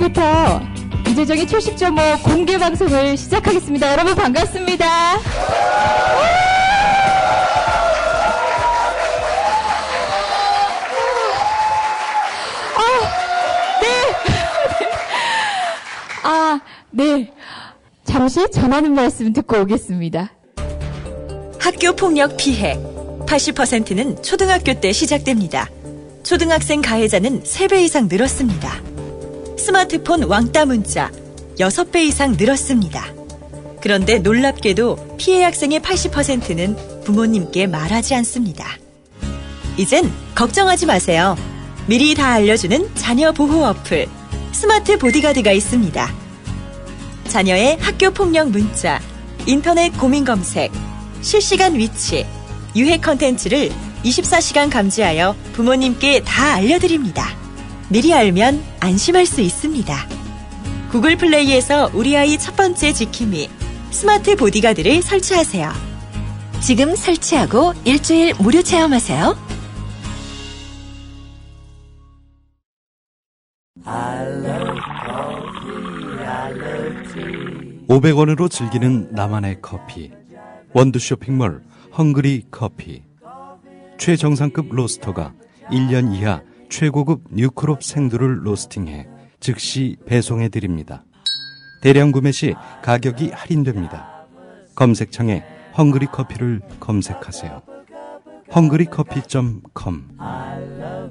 지금부터 이재정의 70.5 공개 방송을 시작하겠습니다. 여러분 반갑습니다. 네. 잠시 전하는 말씀 듣고 오겠습니다. 학교 폭력 피해 80%는 초등학교 때 시작됩니다. 초등학생 가해자는 3배 이상 늘었습니다. 스마트폰 왕따 문자 6배 이상 늘었습니다. 그런데 놀랍게도 피해 학생의 80%는 부모님께 말하지 않습니다. 이젠 걱정하지 마세요. 미리 다 알려주는 자녀 보호 어플 스마트 보디가드가 있습니다. 자녀의 학교 폭력 문자, 인터넷 고민 검색, 실시간 위치, 유해 컨텐츠를 24시간 감지하여 부모님께 다 알려드립니다. 미리 알면 안심할 수 있습니다. 구글 플레이에서 우리 아이 첫 번째 지킴이 스마트 보디가드를 설치하세요. 지금 설치하고 일주일 무료 체험하세요. I love coffee, I love tea. 500원으로 즐기는 나만의 커피. 원두 쇼핑몰 헝그리 커피. 최정상급 로스터가 1년 이하 최고급 뉴크롭 생두를 로스팅해 즉시 배송해드립니다. 대량 구매 시 가격이 할인됩니다. 검색창에 헝그리 커피를 검색하세요. 헝그리커피.com.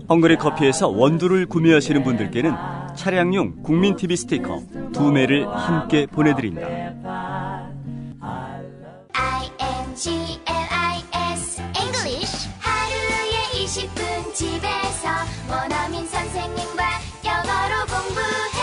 헝그리 커피에서 원두를 구매하시는 분들께는 차량용 국민TV 스티커 2매를 함께 보내드립니다. INGLIS English 하루에 20분 집에서 원어민 선생님과 영어로 공부해.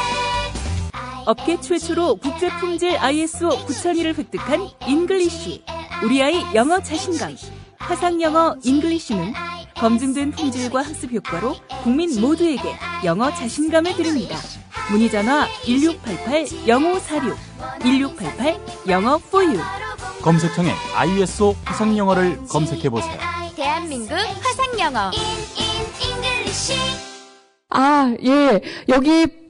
업계 최초로 국제품질 ISO 9001을 획득한 잉글리쉬. 우리 아이 영어 자신감. 화상영어 잉글리쉬는 검증된 품질과 학습 효과로 국민 모두에게 영어 자신감을 드립니다. 문의전화 1688-0546, 1688-영어 for you. 검색창에 ISO 화상영어를 검색해보세요. 대한민국 화상영어. 예. 여기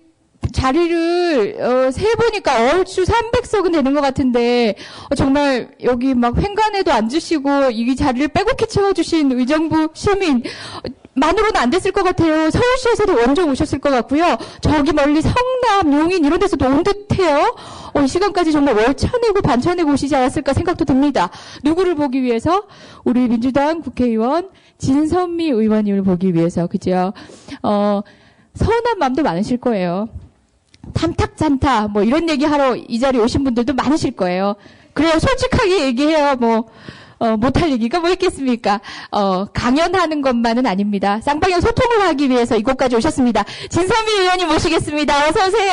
자리를 세보니까 얼추 300석은 되는 것 같은데 정말 여기 막 횡간에도 앉으시고 이 자리를 빼곡히 채워주신 의정부 시민 만으로는 안 됐을 것 같아요. 서울시에서도 원정 오셨을 것 같고요. 저기 멀리 성남, 용인 이런 데서도 온 듯해요. 이 시간까지 정말 월차내고 반차내고 오시지 않았을까 생각도 듭니다. 누구를 보기 위해서? 우리 민주당 국회의원 진선미 의원님을 보기 위해서. 그죠? 서운한 마음도 많으실 거예요. 탐탁잔타 뭐 이런 얘기하러 이 자리에 오신 분들도 많으실 거예요. 그래요. 솔직하게 얘기해요. 못할 얘기가 뭐 있겠습니까? 강연하는 것만은 아닙니다. 쌍방향 소통을 하기 위해서 이곳까지 오셨습니다. 진선미 의원님 모시겠습니다. 어서 오세요.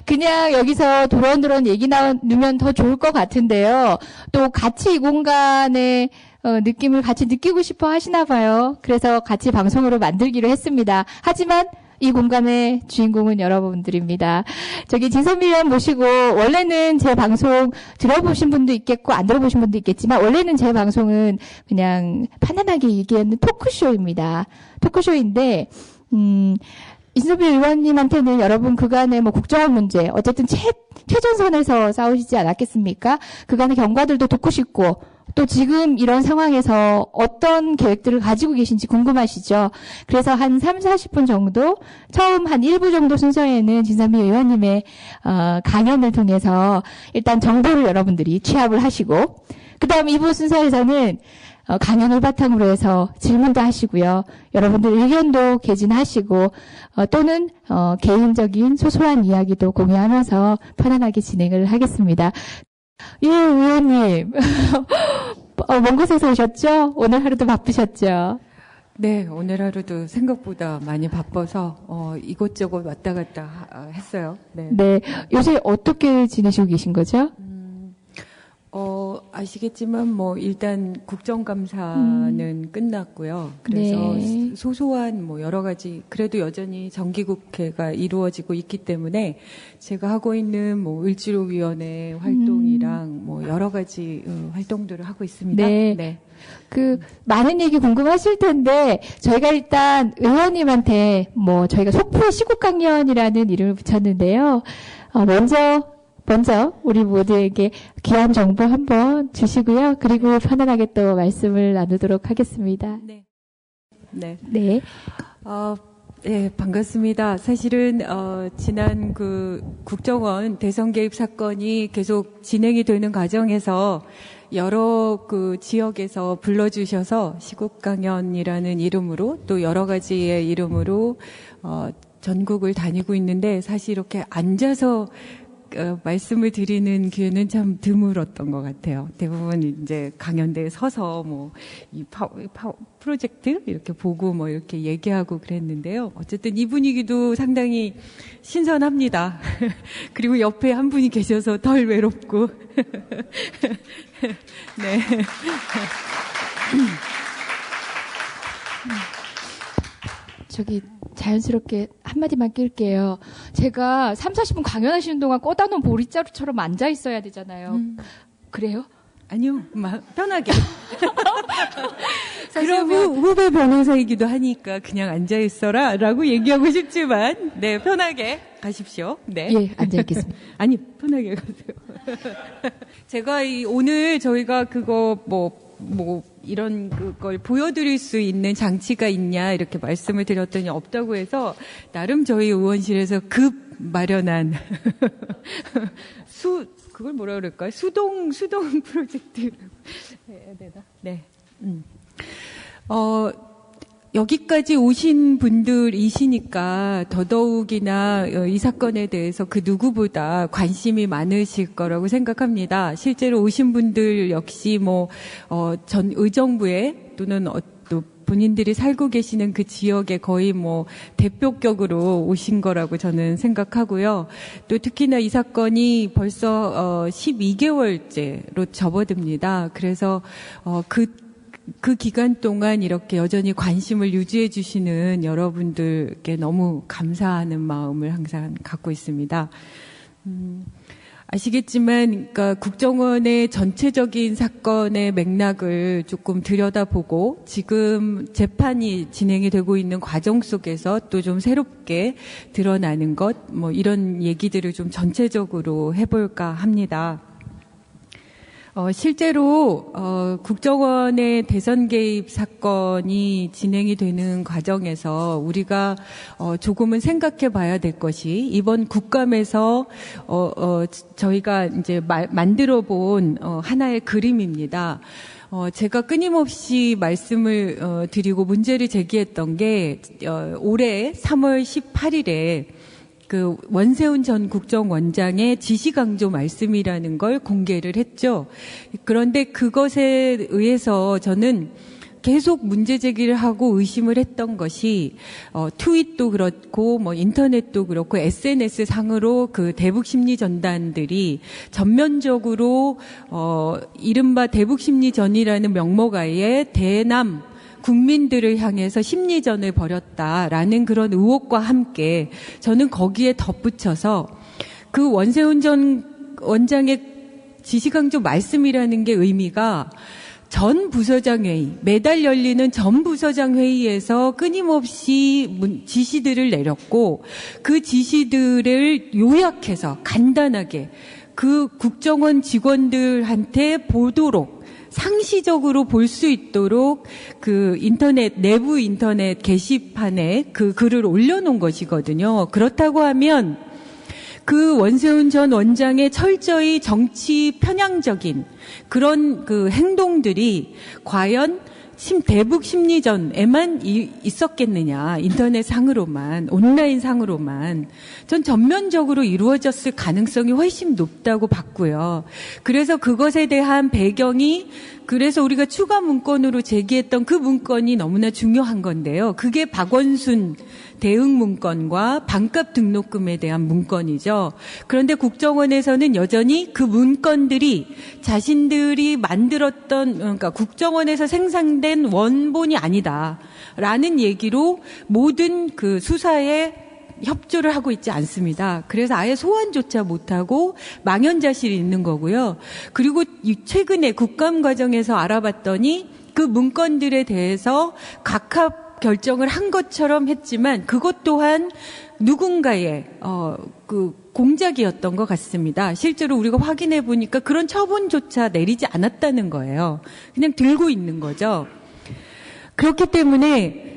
그냥 여기서 도런도런 얘기 나누면 더 좋을 것 같은데요. 또 같이 이 공간의 느낌을 같이 느끼고 싶어 하시나 봐요. 그래서 같이 방송으로 만들기로 했습니다. 하지만 이 공간의 주인공은 여러분들입니다. 저기 진선미 의원 모시고 원래는 제 방송 들어보신 분도 있겠고 안 들어보신 분도 있겠지만 원래는 제 방송은 그냥 편안하게 얘기하는 토크쇼입니다. 토크쇼인데 진선미 의원님한테는 여러분 그간의 국정원 문제 어쨌든 최전선에서 싸우시지 않았겠습니까? 그간의 경과들도 듣고 싶고 또 지금 이런 상황에서 어떤 계획들을 가지고 계신지 궁금하시죠? 그래서 한 30-40분 정도 처음 한 1부 정도 순서에는 진선미 의원님의 강연을 통해서 일단 정보를 여러분들이 취합을 하시고 그 다음 2부 순서에서는 강연을 바탕으로 해서 질문도 하시고요. 여러분들 의견도 개진하시고 또는 개인적인 소소한 이야기도 공유하면서 편안하게 진행을 하겠습니다. 예, 의원님. 먼 곳에서 오셨죠? 오늘 하루도 바쁘셨죠? 네, 오늘 하루도 생각보다 많이 바빠서 이곳저곳 왔다 갔다 했어요. 네. 네, 요새 어떻게 지내시고 계신 거죠? 아시겠지만 일단 국정감사는 끝났고요. 그래서 네. 소소한 여러 가지 그래도 여전히 정기국회가 이루어지고 있기 때문에 제가 하고 있는 을지로위원회 활동이랑 여러 가지 활동들을 하고 있습니다. 네. 많은 얘기 궁금하실 텐데, 저희가 일단 의원님한테 저희가 속보의 시국 강연이라는 이름을 붙였는데요. 먼저 우리 모두에게 귀한 정보 한번 주시고요. 그리고 편안하게 또 말씀을 나누도록 하겠습니다. 네. 네. 네, 반갑습니다. 사실은 지난 국정원 대선 개입 사건이 계속 진행이 되는 과정에서 여러 지역에서 불러주셔서 시국 강연이라는 이름으로 또 여러 가지의 이름으로 전국을 다니고 있는데, 사실 이렇게 앉아서 말씀을 드리는 기회는 참 드물었던 것 같아요. 대부분 이제 강연대에 서서 이 프로젝트 이렇게 보고 이렇게 얘기하고 그랬는데요. 어쨌든 이 분위기도 상당히 신선합니다. 그리고 옆에 한 분이 계셔서 덜 외롭고. 네. 자연스럽게 한마디만 낄게요. 제가 30-40분 강연하시는 동안 꺼다 놓은 보리자루처럼 앉아 있어야 되잖아요. 그래요? 아니요, 편하게. 그러면 후배 변호사이기도 하니까 그냥 앉아 있어라 라고 얘기하고 싶지만, 네, 편하게 가십시오. 네. 예, 앉아 있겠습니다. 아니, 편하게 가세요. 제가 오늘 저희가 이런 걸 보여드릴 수 있는 장치가 있냐 이렇게 말씀을 드렸더니 없다고 해서 나름 저희 의원실에서 급 마련한 그걸 뭐라 그럴까요? 수동 프로젝트 해야 되나? 네. 여기까지 오신 분들이시니까 더더욱이나 이 사건에 대해서 그 누구보다 관심이 많으실 거라고 생각합니다. 실제로 오신 분들 역시 전 의정부에 또는 또 본인들이 살고 계시는 그 지역에 거의 대표격으로 오신 거라고 저는 생각하고요. 또 특히나 이 사건이 벌써 12개월째로 접어듭니다. 그래서 그 기간 동안 이렇게 여전히 관심을 유지해 주시는 여러분들께 너무 감사하는 마음을 항상 갖고 있습니다. 아시겠지만, 국정원의 전체적인 사건의 맥락을 조금 들여다보고 지금 재판이 진행이 되고 있는 과정 속에서 또 좀 새롭게 드러나는 것, 이런 얘기들을 좀 전체적으로 해볼까 합니다. 실제로 국정원의 대선 개입 사건이 진행이 되는 과정에서 우리가 조금은 생각해 봐야 될 것이 이번 국감에서 저희가 이제 만들어 본 하나의 그림입니다. 제가 끊임없이 말씀을 드리고 문제를 제기했던 게 올해 3월 18일에 원세훈 전 국정원장의 지시강조 말씀이라는 걸 공개를 했죠. 그런데 그것에 의해서 저는 계속 문제 제기를 하고 의심을 했던 것이 트윗도 그렇고 인터넷도 그렇고 SNS 상으로 대북 심리 전단들이 전면적으로 이른바 대북 심리전이라는 명목하에 대남 국민들을 향해서 심리전을 벌였다라는 그런 의혹과 함께 저는 거기에 덧붙여서 그 원세훈 전 원장의 지시강조 말씀이라는 게 의미가 전 부서장 회의, 매달 열리는 전 부서장 회의에서 끊임없이 지시들을 내렸고 그 지시들을 요약해서 간단하게 그 국정원 직원들한테 보도록 상시적으로 볼 수 있도록 내부 인터넷 게시판에 그 글을 올려놓은 것이거든요. 그렇다고 하면 그 원세훈 전 원장의 철저히 정치 편향적인 그런 행동들이 과연 대북 심리전에만 있었겠느냐, 인터넷 상으로만, 온라인 상으로만, 전 전면적으로 이루어졌을 가능성이 훨씬 높다고 봤고요. 그래서 그것에 대한 배경이 그래서 우리가 추가 문건으로 제기했던 그 문건이 너무나 중요한 건데요. 그게 박원순 대응 문건과 반값 등록금에 대한 문건이죠. 그런데 국정원에서는 여전히 그 문건들이 자신들이 만들었던, 그러니까 국정원에서 생산된 원본이 아니다라는 얘기로 모든 그 수사에 협조를 하고 있지 않습니다. 그래서 아예 소환조차 못하고 망연자실이 있는 거고요. 그리고 최근에 국감 과정에서 알아봤더니 그 문건들에 대해서 각하 결정을 한 것처럼 했지만 그것 또한 누군가의 그 공작이었던 것 같습니다. 실제로 우리가 확인해 보니까 그런 처분조차 내리지 않았다는 거예요. 그냥 들고 있는 거죠. 그렇기 때문에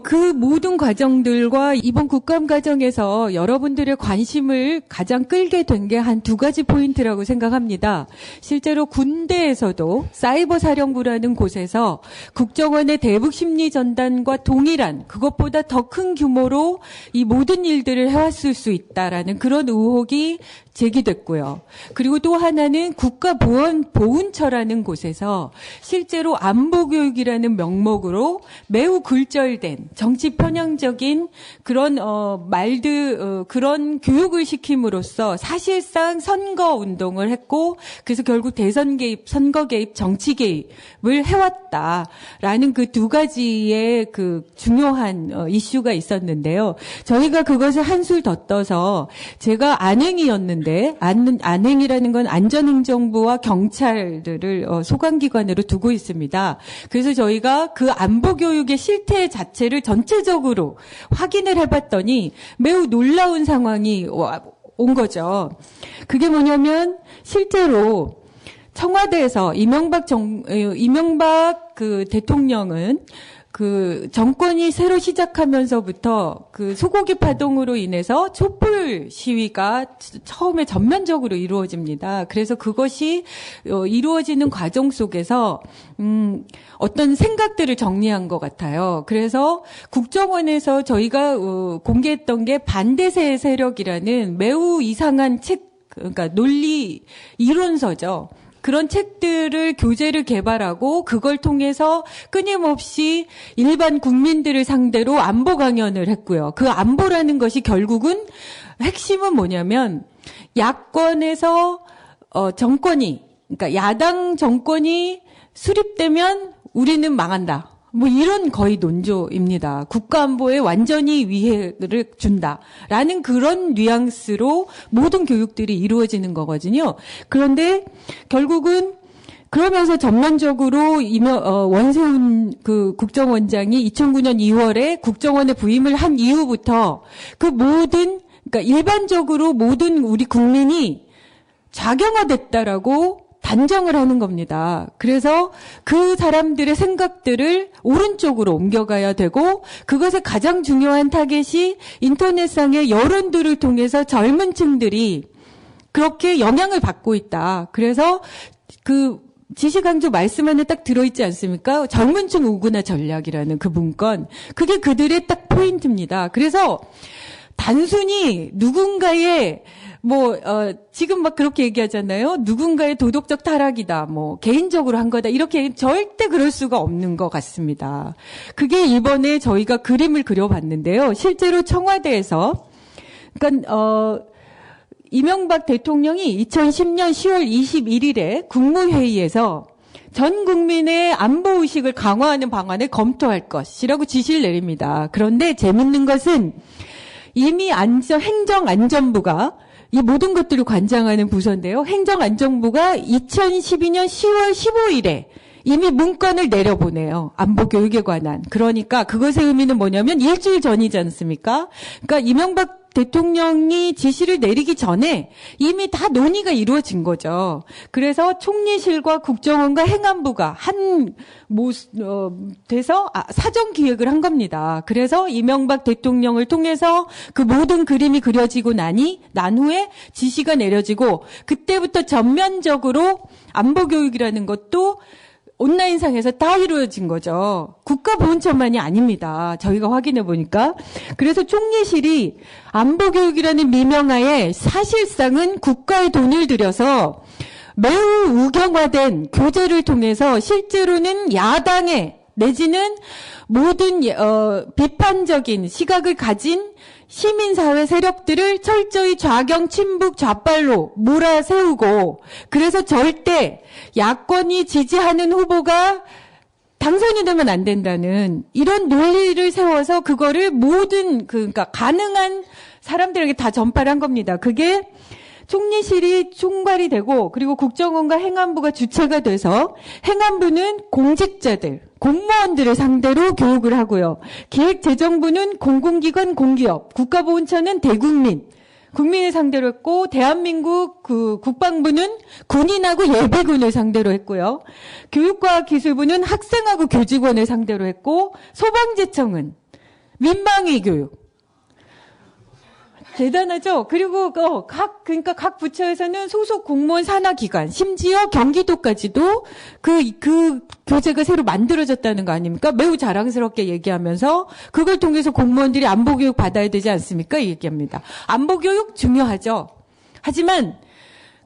그 모든 과정들과 이번 국감 과정에서 여러분들의 관심을 가장 끌게 된 게 한 두 가지 포인트라고 생각합니다. 실제로 군대에서도 사이버 사령부라는 곳에서 국정원의 대북 심리 전단과 동일한 그것보다 더 큰 규모로 이 모든 일들을 해왔을 수 있다라는 그런 의혹이 제기됐고요. 그리고 또 하나는 국가보훈처라는 곳에서 실제로 안보교육이라는 명목으로 매우 굴절된 정치 편향적인 그런 그런 교육을 시킴으로써 사실상 선거 운동을 했고 그래서 결국 대선 개입, 선거 개입, 정치 개입을 해왔다라는 그 두 가지의 그 중요한 이슈가 있었는데요. 저희가 그것을 한술 더 떠서 제가 안행이었는데 안행이라는 건 안전행정부와 경찰들을 소관기관으로 두고 있습니다. 그래서 저희가 그 안보교육의 실태 자체를 전체적으로 확인을 해봤더니 매우 놀라운 상황이 온 거죠. 그게 뭐냐면 실제로 청와대에서 이명박 그 대통령은 그 정권이 새로 시작하면서부터 그 소고기 파동으로 인해서 촛불 시위가 처음에 전면적으로 이루어집니다. 그래서 그것이 이루어지는 과정 속에서 어떤 생각들을 정리한 것 같아요. 그래서 국정원에서 저희가 공개했던 게 반대세 세력이라는 매우 이상한 책, 그러니까 논리 이론서죠. 그런 책들을 교재를 개발하고 그걸 통해서 끊임없이 일반 국민들을 상대로 안보 강연을 했고요. 그 안보라는 것이 결국은 핵심은 뭐냐면 야권에서 정권이 그러니까 야당 정권이 수립되면 우리는 망한다. 뭐 이런 거의 논조입니다. 국가안보에 완전히 위해를 준다라는 그런 뉘앙스로 모든 교육들이 이루어지는 거거든요. 그런데 결국은 그러면서 전면적으로 원세훈 그 국정원장이 2009년 2월에 국정원에 부임을 한 이후부터 그 모든 그러니까 일반적으로 모든 우리 국민이 좌경화됐다라고 단정을 하는 겁니다. 그래서 그 사람들의 생각들을 오른쪽으로 옮겨가야 되고 그것의 가장 중요한 타겟이 인터넷상의 여론들을 통해서 젊은 층들이 그렇게 영향을 받고 있다. 그래서 그 지시강조 말씀 안에 딱 들어있지 않습니까? 젊은층 우군화 전략이라는 그 문건. 그게 그들의 딱 포인트입니다. 그래서 단순히 누군가의 지금 막 그렇게 얘기하잖아요. 누군가의 도덕적 타락이다. 개인적으로 한 거다. 이렇게 절대 그럴 수가 없는 것 같습니다. 그게 이번에 저희가 그림을 그려봤는데요. 실제로 청와대에서, 그러니까, 이명박 대통령이 2010년 10월 21일에 국무회의에서 전 국민의 안보의식을 강화하는 방안을 검토할 것이라고 지시를 내립니다. 그런데 재밌는 것은 이미 행정안전부가 이 모든 것들을 관장하는 부서인데요. 행정안전부가 2012년 10월 15일에 이미 문건을 내려보내요. 안보교육에 관한. 그러니까 그것의 의미는 뭐냐면 일주일 전이지 않습니까? 그러니까 이명박 대통령이 지시를 내리기 전에 이미 다 논의가 이루어진 거죠. 그래서 총리실과 국정원과 행안부가 돼서 사전 기획을 한 겁니다. 그래서 이명박 대통령을 통해서 그 모든 그림이 그려지고 난 후에 지시가 내려지고 그때부터 전면적으로 안보교육이라는 것도 온라인상에서 다 이루어진 거죠. 국가보훈처만이 아닙니다. 저희가 확인해 보니까. 그래서 총리실이 안보교육이라는 미명하에 사실상은 국가의 돈을 들여서 매우 우경화된 교제를 통해서 실제로는 야당의 내지는 모든 비판적인 시각을 가진 시민사회 세력들을 철저히 좌경, 친북, 좌빨로 몰아세우고, 그래서 절대 야권이 지지하는 후보가 당선이 되면 안 된다는 이런 논리를 세워서 그거를 모든 그러니까 가능한 사람들에게 다 전파를 한 겁니다. 그게 총리실이 총괄이 되고, 그리고 국정원과 행안부가 주체가 돼서 행안부는 공직자들, 공무원들을 상대로 교육을 하고요. 기획재정부는 공공기관, 공기업, 국가보훈처는 대국민, 국민을 상대로 했고, 대한민국 국방부는 군인하고 예비군을 상대로 했고요. 교육과학기술부는 학생하고 교직원을 상대로 했고, 소방제청은 민방위 교육. 대단하죠? 그리고 그러니까 각 부처에서는 소속 공무원 산하기관, 심지어 경기도까지도 그 교재가 새로 만들어졌다는 거 아닙니까? 매우 자랑스럽게 얘기하면서 그걸 통해서 공무원들이 안보교육 받아야 되지 않습니까? 얘기합니다. 안보교육 중요하죠. 하지만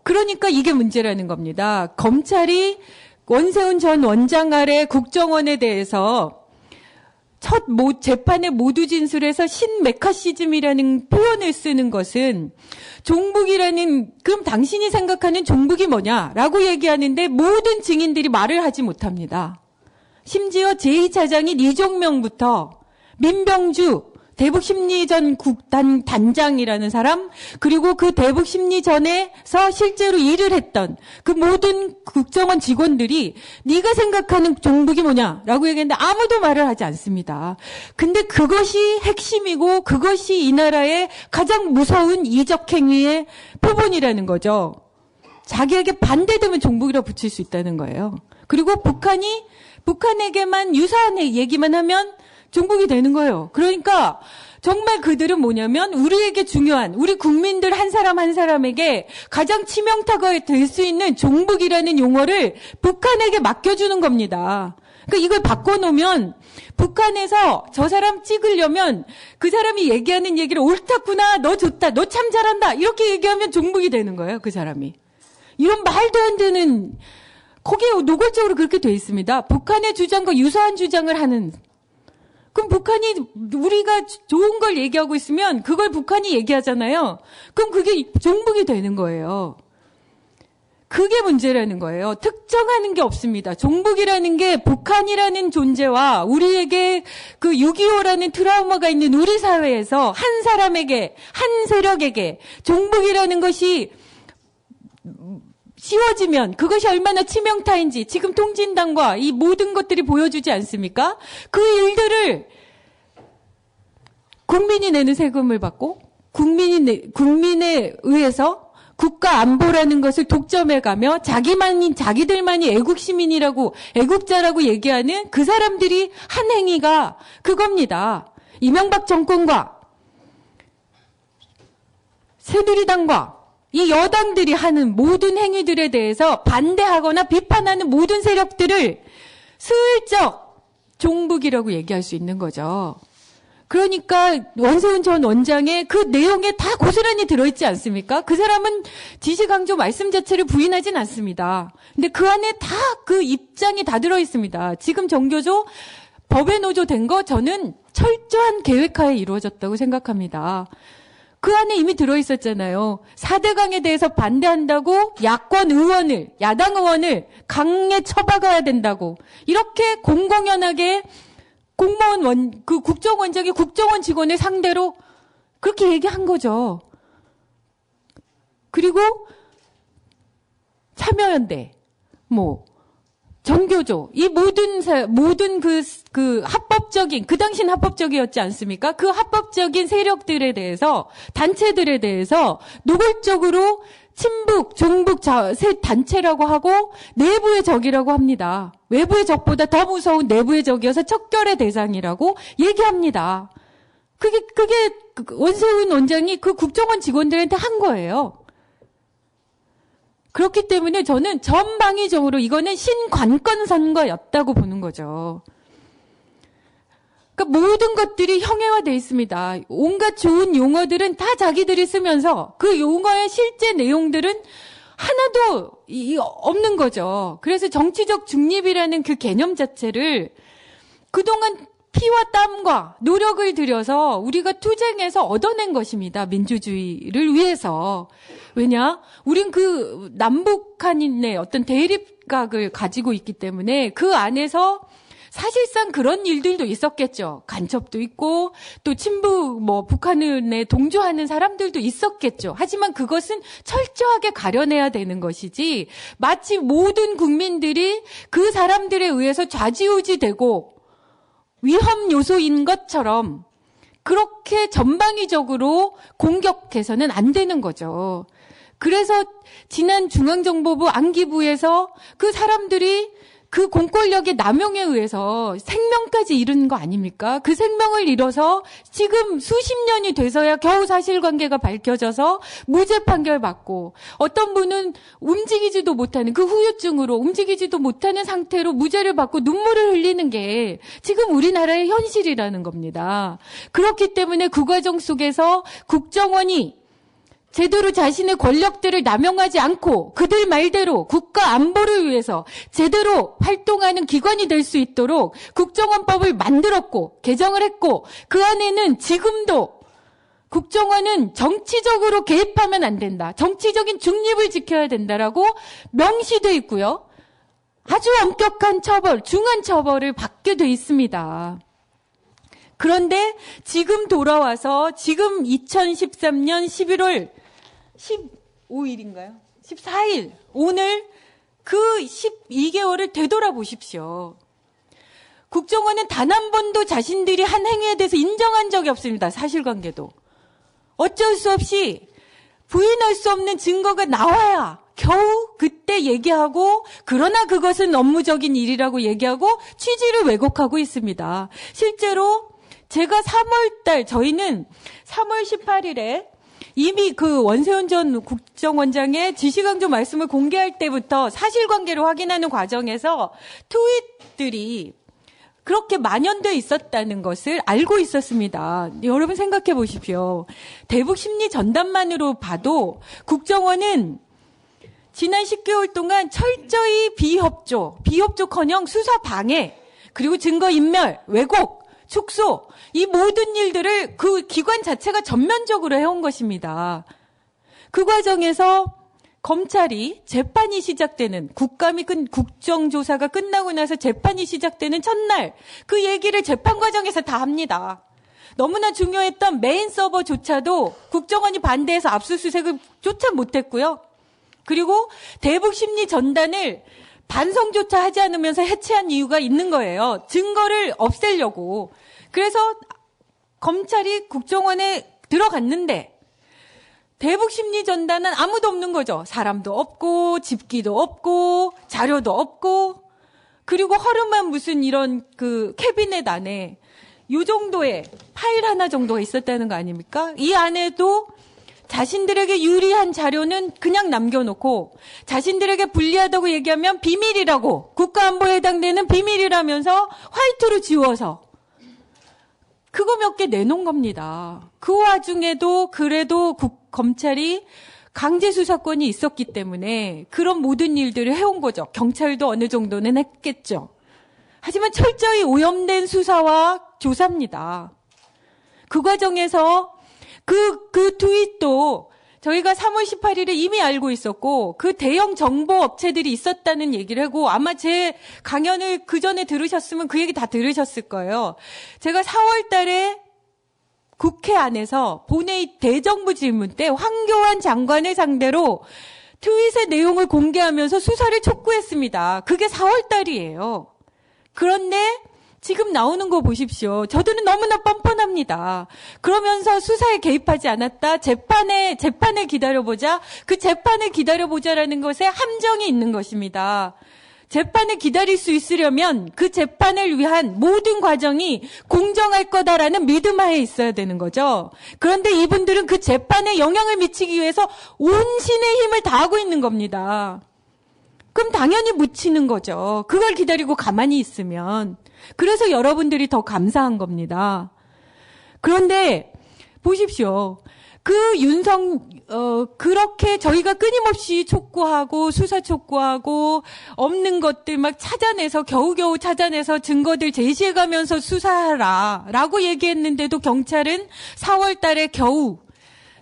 그러니까 이게 문제라는 겁니다. 검찰이 원세훈 전 원장 아래 국정원에 대해서 첫 재판에 모두 진술해서 신메카시즘이라는 표현을 쓰는 것은 종북이라는, 그럼 당신이 생각하는 종북이 뭐냐라고 얘기하는데 모든 증인들이 말을 하지 못합니다. 심지어 제2차장인 이종명부터 민병주 대북심리전 단장이라는 사람, 그리고 그 대북심리전에서 실제로 일을 했던 그 모든 국정원 직원들이 네가 생각하는 종북이 뭐냐라고 얘기했는데 아무도 말을 하지 않습니다. 근데 그것이 핵심이고 그것이 이 나라의 가장 무서운 이적행위의 표본이라는 거죠. 자기에게 반대되면 종북이라고 붙일 수 있다는 거예요. 그리고 북한에게만 유사한 얘기만 하면 종북이 되는 거예요. 그러니까 정말 그들은 뭐냐면 우리에게 중요한, 우리 국민들 한 사람 한 사람에게 가장 치명타가 될 수 있는 종북이라는 용어를 북한에게 맡겨주는 겁니다. 그러니까 이걸 바꿔놓으면 북한에서 저 사람 찍으려면 그 사람이 얘기하는 얘기를 옳다구나, 너 좋다, 너 참 잘한다 이렇게 얘기하면 종북이 되는 거예요. 그 사람이. 이런 말도 안 되는, 거기에 노골적으로 그렇게 돼 있습니다. 북한의 주장과 유사한 주장을 하는. 그럼 북한이 우리가 좋은 걸 얘기하고 있으면 그걸 북한이 얘기하잖아요. 그럼 그게 종북이 되는 거예요. 그게 문제라는 거예요. 특정하는 게 없습니다. 종북이라는 게 북한이라는 존재와 우리에게 그 6.25라는 트라우마가 있는 우리 사회에서 한 사람에게, 한 세력에게 종북이라는 것이 씌워지면 그것이 얼마나 치명타인지 지금 통진당과 이 모든 것들이 보여주지 않습니까? 그 일들을 국민이 내는 세금을 받고 국민에 의해서 국가 안보라는 것을 독점해가며 자기들만이 애국시민이라고 애국자라고 얘기하는 그 사람들이 한 행위가 그겁니다. 이명박 정권과 새누리당과 이 여당들이 하는 모든 행위들에 대해서 반대하거나 비판하는 모든 세력들을 슬쩍 종북이라고 얘기할 수 있는 거죠. 그러니까 원세훈 전 원장의 그 내용에 다 고스란히 들어있지 않습니까? 그 사람은 지시강조 말씀 자체를 부인하진 않습니다. 근데 그 안에 다 그 입장이 다 들어있습니다. 지금 정교조 법의 노조 된 거 저는 철저한 계획하에 이루어졌다고 생각합니다. 그 안에 이미 들어있었잖아요. 4대강에 대해서 반대한다고 야당 의원을 강에 처박아야 된다고. 이렇게 공공연하게 국정원장이 국정원 직원을 상대로 그렇게 얘기한 거죠. 그리고 참여연대, 정교조, 이 모든 그 합법적인, 그 당시는 합법적이었지 않습니까? 그 합법적인 세력들에 대해서, 단체들에 대해서 노골적으로 친북, 종북 세 단체라고 하고 내부의 적이라고 합니다. 외부의 적보다 더 무서운 내부의 적이어서 척결의 대상이라고 얘기합니다. 그게 원세훈 원장이 그 국정원 직원들한테 한 거예요. 그렇기 때문에 저는 전방위적으로 이거는 신관건 선거였다고 보는 거죠. 그러니까 모든 것들이 형해화되어 있습니다. 온갖 좋은 용어들은 다 자기들이 쓰면서 그 용어의 실제 내용들은 하나도 없는 거죠. 그래서 정치적 중립이라는 그 개념 자체를 그동안 피와 땀과 노력을 들여서 우리가 투쟁해서 얻어낸 것입니다. 민주주의를 위해서. 왜냐? 우린 그 남북한의 어떤 대립각을 가지고 있기 때문에 그 안에서 사실상 그런 일들도 있었겠죠. 간첩도 있고 또 친북 북한에 동조하는 사람들도 있었겠죠. 하지만 그것은 철저하게 가려내야 되는 것이지 마치 모든 국민들이 그 사람들에 의해서 좌지우지되고 위험 요소인 것처럼 그렇게 전방위적으로 공격해서는 안 되는 거죠. 그래서 지난 중앙정보부 안기부에서 그 사람들이 그 공권력의 남용에 의해서 생명까지 잃은 거 아닙니까? 그 생명을 잃어서 지금 수십 년이 돼서야 겨우 사실관계가 밝혀져서 무죄 판결 받고 어떤 분은 움직이지도 못하는 그 후유증으로 움직이지도 못하는 상태로 무죄를 받고 눈물을 흘리는 게 지금 우리나라의 현실이라는 겁니다. 그렇기 때문에 그 과정 속에서 국정원이 제대로 자신의 권력들을 남용하지 않고 그들 말대로 국가 안보를 위해서 제대로 활동하는 기관이 될 수 있도록 국정원법을 만들었고 개정을 했고 그 안에는 지금도 국정원은 정치적으로 개입하면 안 된다. 정치적인 중립을 지켜야 된다라고 명시돼 있고요. 아주 엄격한 처벌, 중한 처벌을 받게 돼 있습니다. 그런데 지금 돌아와서 지금 2013년 11월 15일인가요? 14일. 오늘 그 12개월을 되돌아보십시오. 국정원은 단 한 번도 자신들이 한 행위에 대해서 인정한 적이 없습니다. 사실관계도. 어쩔 수 없이 부인할 수 없는 증거가 나와야 겨우 그때 얘기하고 그러나 그것은 업무적인 일이라고 얘기하고 취지를 왜곡하고 있습니다. 실제로 제가 3월달 저희는 3월 18일에 이미 그 원세훈 전 국정원장의 지시강조 말씀을 공개할 때부터 사실관계를 확인하는 과정에서 트윗들이 그렇게 만연되어 있었다는 것을 알고 있었습니다. 여러분 생각해 보십시오. 대북 심리 전단만으로 봐도 국정원은 지난 10개월 동안 철저히 비협조커녕 수사 방해, 그리고 증거인멸, 왜곡, 축소, 이 모든 일들을 그 기관 자체가 전면적으로 해온 것입니다. 그 과정에서 검찰이 재판이 시작되는 국정조사가 끝나고 나서 재판이 시작되는 첫날 그 얘기를 재판 과정에서 다 합니다. 너무나 중요했던 메인 서버조차도 국정원이 반대해서 압수수색을 조차 못했고요. 그리고 대북 심리 전단을 반성조차 하지 않으면서 해체한 이유가 있는 거예요. 증거를 없애려고. 그래서 검찰이 국정원에 들어갔는데 대북 심리 전단은 아무도 없는 거죠. 사람도 없고 집기도 없고 자료도 없고 그리고 허름한 무슨 이런 그 캐비넷 안에 이 정도의 파일 하나 정도가 있었다는 거 아닙니까? 이 안에도 자신들에게 유리한 자료는 그냥 남겨놓고 자신들에게 불리하다고 얘기하면 비밀이라고 국가안보에 해당되는 비밀이라면서 화이트로 지워서 그거 몇 개 내놓은 겁니다. 그 와중에도 그래도 검찰이 강제 수사권이 있었기 때문에 그런 모든 일들을 해온 거죠. 경찰도 어느 정도는 했겠죠. 하지만 철저히 오염된 수사와 조사입니다. 그 과정에서 그 트윗도 저희가 3월 18일에 이미 알고 있었고 그 대형 정보 업체들이 있었다는 얘기를 하고 아마 제 강연을 그 전에 들으셨으면 그 얘기 다 들으셨을 거예요. 제가 4월 달에 국회 안에서 본회의 대정부 질문 때 황교안 장관을 상대로 트윗의 내용을 공개하면서 수사를 촉구했습니다. 그게 4월 달이에요. 그런데 지금 나오는 거 보십시오. 저들은 너무나 뻔뻔합니다. 그러면서 수사에 개입하지 않았다. 재판에 기다려보자. 그 재판을 기다려보자라는 것에 함정이 있는 것입니다. 재판을 기다릴 수 있으려면 그 재판을 위한 모든 과정이 공정할 거다라는 믿음 하에 있어야 되는 거죠. 그런데 이분들은 그 재판에 영향을 미치기 위해서 온 신의 힘을 다하고 있는 겁니다. 그럼 당연히 묻히는 거죠. 그걸 기다리고 가만히 있으면. 그래서 여러분들이 더 감사한 겁니다. 그런데 보십시오. 그렇게 저희가 끊임없이 촉구하고 수사 촉구하고 없는 것들 막 찾아내서 겨우겨우 찾아내서 증거들 제시해가면서 수사하라라고 얘기했는데도 경찰은 4월 달에 겨우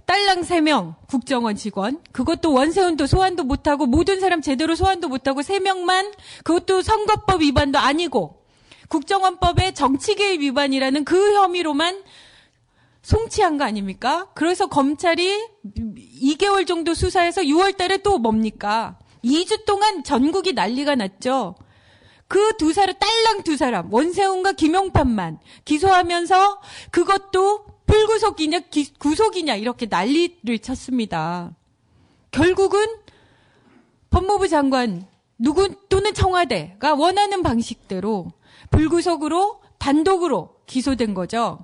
딸랑 3명 국정원 직원, 그것도 원세훈도 소환도 못하고 모든 사람 제대로 소환도 못하고 3명만, 그것도 선거법 위반도 아니고 국정원법의 정치개입 위반이라는 그 혐의로만 송치한 거 아닙니까? 그래서 검찰이 2개월 정도 수사해서 6월 달에 또 뭡니까? 2주 동안 전국이 난리가 났죠. 그 두 사람, 딸랑 두 사람, 원세훈과 김용판만 기소하면서 그것도 불구속이냐 구속이냐 이렇게 난리를 쳤습니다. 결국은 법무부 장관 또는 청와대가 원하는 방식대로 불구속으로 단독으로 기소된 거죠.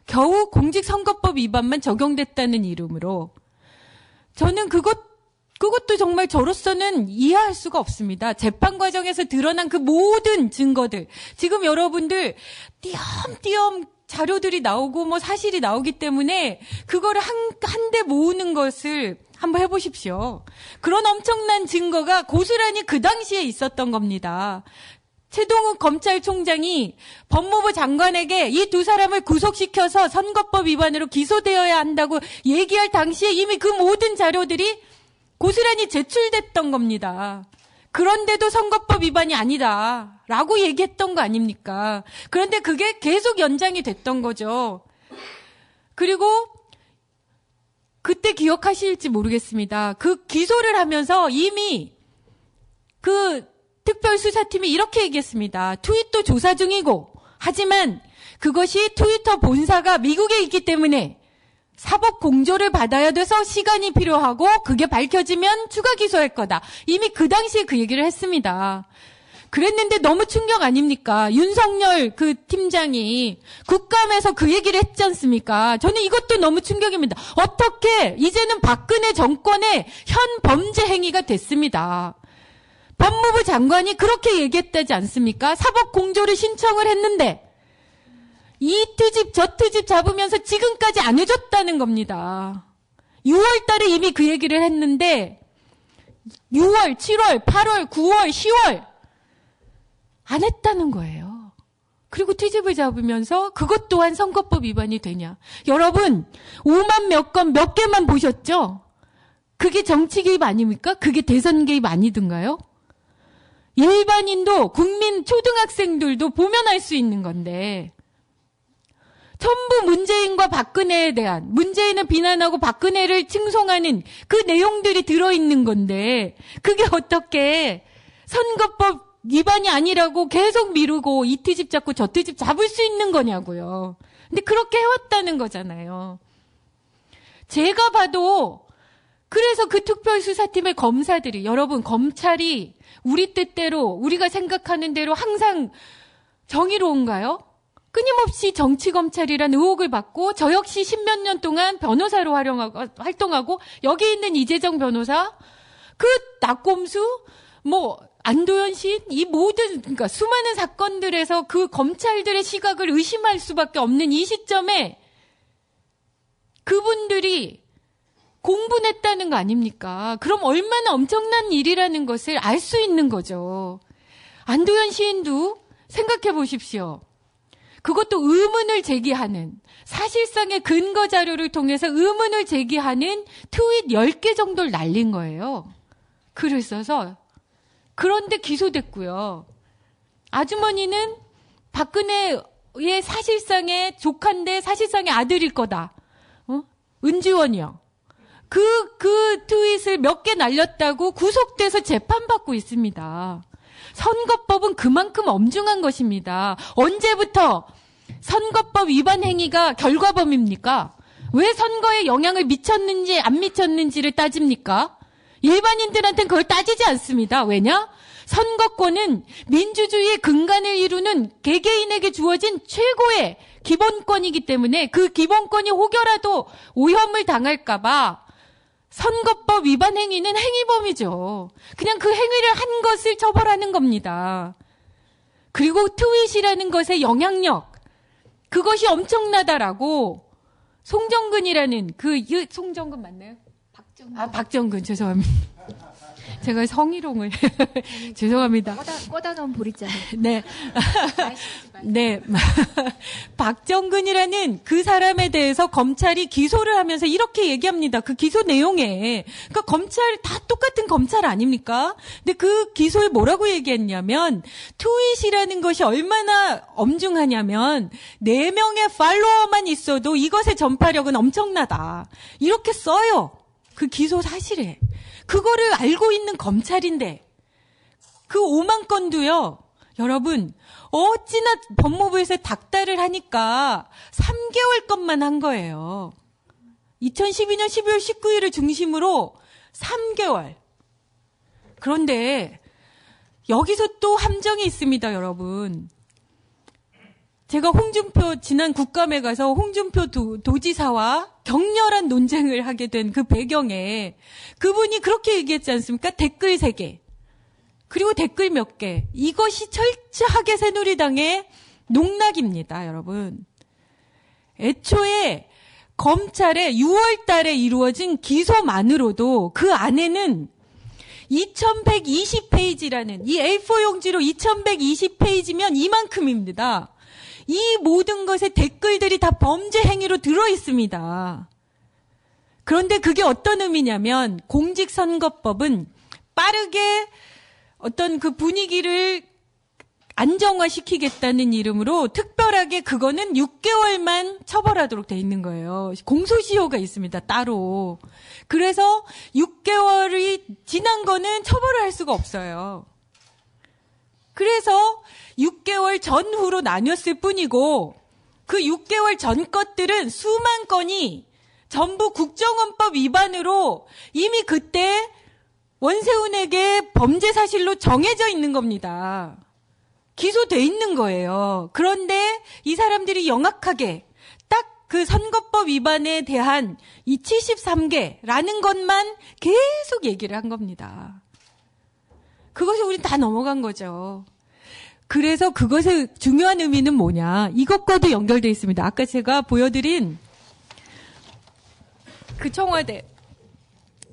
겨우 공직선거법 위반만 적용됐다는 이름으로. 저는 그것도 정말 저로서는 이해할 수가 없습니다. 재판 과정에서 드러난 그 모든 증거들. 지금 여러분들 띄엄띄엄 자료들이 나오고 뭐 사실이 나오기 때문에 그거를 한데 모으는 것을 한번 해보십시오. 그런 엄청난 증거가 고스란히 그 당시에 있었던 겁니다. 최동욱 검찰총장이 법무부 장관에게 이 두 사람을 구속시켜서 선거법 위반으로 기소되어야 한다고 얘기할 당시에 이미 그 모든 자료들이 고스란히 제출됐던 겁니다. 그런데도 선거법 위반이 아니다라고 얘기했던 거 아닙니까? 그런데 그게 계속 연장이 됐던 거죠. 그리고 그때 기억하실지 모르겠습니다. 그 기소를 하면서 이미 그 특별수사팀이 이렇게 얘기했습니다. 트위터 조사 중이고, 하지만 그것이 트위터 본사가 미국에 있기 때문에 사법 공조를 받아야 돼서 시간이 필요하고 그게 밝혀지면 추가 기소할 거다. 이미 그 당시에 그 얘기를 했습니다. 그랬는데 너무 충격 아닙니까? 윤석열 그 팀장이 국감에서 그 얘기를 했지 않습니까? 저는 이것도 너무 충격입니다. 어떻게 이제는 박근혜 정권의 현 범죄 행위가 됐습니다. 법무부 장관이 그렇게 얘기했다지 않습니까? 사법 공조를 신청을 했는데 이 트집 저 트집 잡으면서 지금까지 안 해줬다는 겁니다. 6월 달에 이미 그 얘기를 했는데 6월, 7월, 8월, 9월, 10월 안 했다는 거예요. 그리고 트집을 잡으면서 그것 또한 선거법 위반이 되냐. 여러분 5만 몇 건 몇 개만 보셨죠? 그게 정치 개입 아닙니까? 그게 대선 개입 아니든가요? 일반인도 국민 초등학생들도 보면 알 수 있는 건데 전부 문재인과 박근혜에 대한, 문재인을 비난하고 박근혜를 칭송하는 그 내용들이 들어있는 건데 그게 어떻게 선거법 위반이 아니라고 계속 미루고 이 트집 잡고 저 트집 잡을 수 있는 거냐고요. 근데 그렇게 해왔다는 거잖아요. 제가 봐도 그래서 그 특별수사팀의 검사들이, 여러분 검찰이 우리 뜻대로 우리가 생각하는 대로 항상 정의로운가요? 끊임없이 정치검찰이라는 의혹을 받고 저 역시 10몇 년 동안 변호사로 활동하고 여기 있는 이재정 변호사, 그 낙곰수, 뭐 안도현 시인, 이 모든 그러니까 수많은 사건들에서 그 검찰들의 시각을 의심할 수밖에 없는 이 시점에 그분들이 공분했다는 거 아닙니까? 그럼 얼마나 엄청난 일이라는 것을 알 수 있는 거죠. 안도현 시인도 생각해 보십시오. 그것도 의문을 제기하는, 사실상의 근거 자료를 통해서 의문을 제기하는 트윗 10개 정도를 날린 거예요. 글을 써서. 그런데 기소됐고요. 아주머니는 박근혜의 사실상의 조카인데 사실상의 아들일 거다. 은지원이요. 그 트윗을 몇 개 날렸다고 구속돼서 재판받고 있습니다. 선거법은 그만큼 엄중한 것입니다. 언제부터 선거법 위반 행위가 결과범입니까? 왜 선거에 영향을 미쳤는지 안 미쳤는지를 따집니까? 일반인들한테는 그걸 따지지 않습니다. 왜냐? 선거권은 민주주의의 근간을 이루는 개개인에게 주어진 최고의 기본권이기 때문에 그 기본권이 혹여라도 오염을 당할까봐 선거법 위반 행위는 행위범이죠. 그냥 그 행위를 한 것을 처벌하는 겁니다. 그리고 트윗이라는 것의 영향력, 그것이 엄청나다라고 송정근이라는 송정근 맞나요? 박정근 죄송합니다. 제가 성희롱을 죄송합니다. 꺼다 놓은 보리자루. 네. 네. 박정근이라는 그 사람에 대해서 검찰이 기소를 하면서 이렇게 얘기합니다. 그 기소 내용에. 그러니까 검찰 다 똑같은 검찰 아닙니까? 근데 그 기소에 뭐라고 얘기했냐면 트윗이라는 것이 얼마나 엄중하냐면 4명의 팔로워만 있어도 이것의 전파력은 엄청나다. 이렇게 써요. 그 기소 사실에. 그거를 알고 있는 검찰인데 그 5만 건도요. 여러분 어찌나 법무부에서 닥달을 하니까 3개월 건만 한 거예요. 2012년 12월 19일을 중심으로 3개월. 그런데 여기서 또 함정이 있습니다. 여러분. 제가 홍준표 지난 국감에 가서 홍준표 도지사와 격렬한 논쟁을 하게 된 그 배경에 그분이 그렇게 얘기했지 않습니까? 댓글 3개. 그리고 댓글 몇 개. 이것이 철저하게 새누리당의 농락입니다, 여러분. 애초에 검찰의 6월 달에 이루어진 기소만으로도 그 안에는 2120페이지라는 이 A4 용지로 2120페이지면 이만큼입니다. 이 모든 것에 댓글들이 다 범죄 행위로 들어 있습니다. 그런데 그게 어떤 의미냐면 공직선거법은 빠르게 어떤 그 분위기를 안정화시키겠다는 이름으로 특별하게 그거는 6개월만 처벌하도록 돼 있는 거예요. 공소시효가 있습니다. 따로. 그래서 6개월이 지난 거는 처벌을 할 수가 없어요. 그래서 6개월 전후로 나뉘었을 뿐이고 그 6개월 전 것들은 수만 건이 전부 국정원법 위반으로 이미 그때 원세훈에게 범죄 사실로 정해져 있는 겁니다. 기소돼 있는 거예요. 그런데 이 사람들이 영악하게 딱 그 선거법 위반에 대한 이 73개라는 것만 계속 얘기를 한 겁니다. 그것이 우리 다 넘어간 거죠. 그래서 그것의 중요한 의미는 뭐냐. 이것과도 연결되어 있습니다. 아까 제가 보여드린 그 청와대.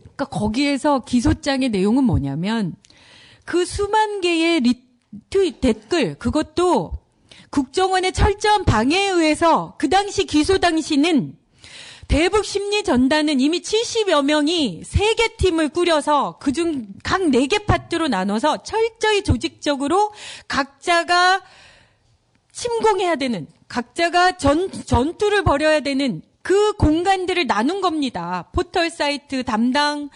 그러니까 거기에서 기소장의 내용은 뭐냐면 그 수만 개의 리트윗 댓글 그것도 국정원의 철저한 방해에 의해서 그 당시 기소 당시는 대북 심리 전단은 이미 70여 명이 3개 팀을 꾸려서 그중 각 4개 파트로 나눠서 철저히 조직적으로 각자가 침공해야 되는, 각자가 전투를 벌여야 되는 그 공간들을 나눈 겁니다. 포털 사이트 담당,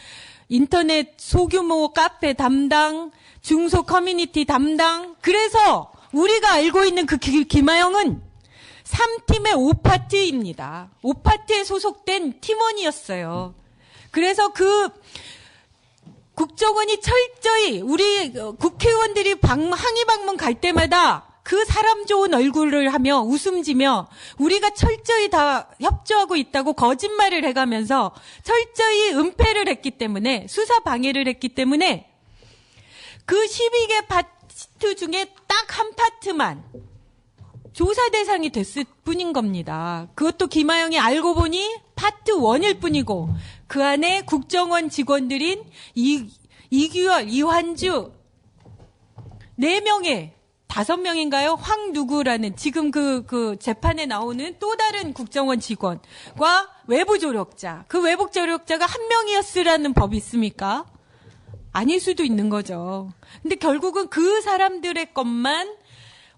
인터넷 소규모 카페 담당, 중소 커뮤니티 담당. 그래서 우리가 알고 있는 그 김하영은 3팀의 5파트입니다. 5파트에 소속된 팀원이었어요. 그래서 그 국정원이 철저히 우리 국회의원들이 항의 방문 갈 때마다 그 사람 좋은 얼굴을 하며 웃음지며 우리가 철저히 다 협조하고 있다고 거짓말을 해가면서 철저히 은폐를 했기 때문에 수사 방해를 했기 때문에 그 12개 파트 중에 딱 한 파트만 조사 대상이 됐을 뿐인 겁니다. 그것도 김하영이 알고 보니 파트 1일 뿐이고 그 안에 국정원 직원들인 이규열, 이환주 4명의 5명인가요? 황누구라는 지금 그 재판에 나오는 또 다른 국정원 직원과 외부 조력자. 그 외부 조력자가 한 명이었으라는 법이 있습니까? 아닐 수도 있는 거죠. 근데 결국은 그 사람들의 것만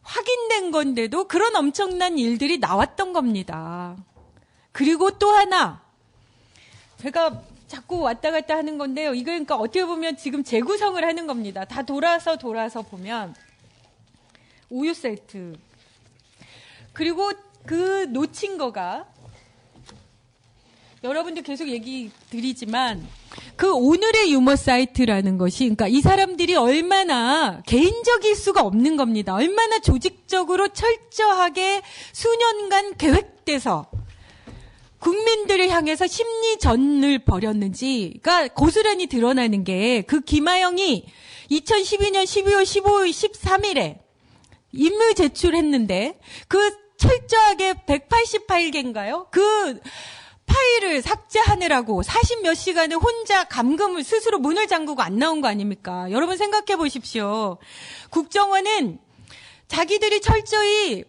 확인된 건데도 그런 엄청난 일들이 나왔던 겁니다. 그리고 또 하나, 제가 자꾸 왔다 갔다 하는 건데요. 이거 그러니까 어떻게 보면 지금 재구성을 하는 겁니다. 다 돌아서 보면 우유 세트. 그리고 그 놓친 거가 여러분들 계속 얘기 드리지만 그 오늘의 유머 사이트라는 것이 그러니까 이 사람들이 얼마나 개인적일 수가 없는 겁니다. 얼마나 조직적으로 철저하게 수년간 계획돼서 국민들을 향해서 심리전을 벌였는지가 고스란히 드러나는 게 그 김하영이 2012년 12월 15일, 13일에 임무 제출했는데 그 철저하게 188개인가요? 그 파일을 삭제하느라고 40몇 시간을 혼자 감금을 스스로 문을 잠그고 안 나온 거 아닙니까? 여러분 생각해 보십시오. 국정원은 자기들이 철저히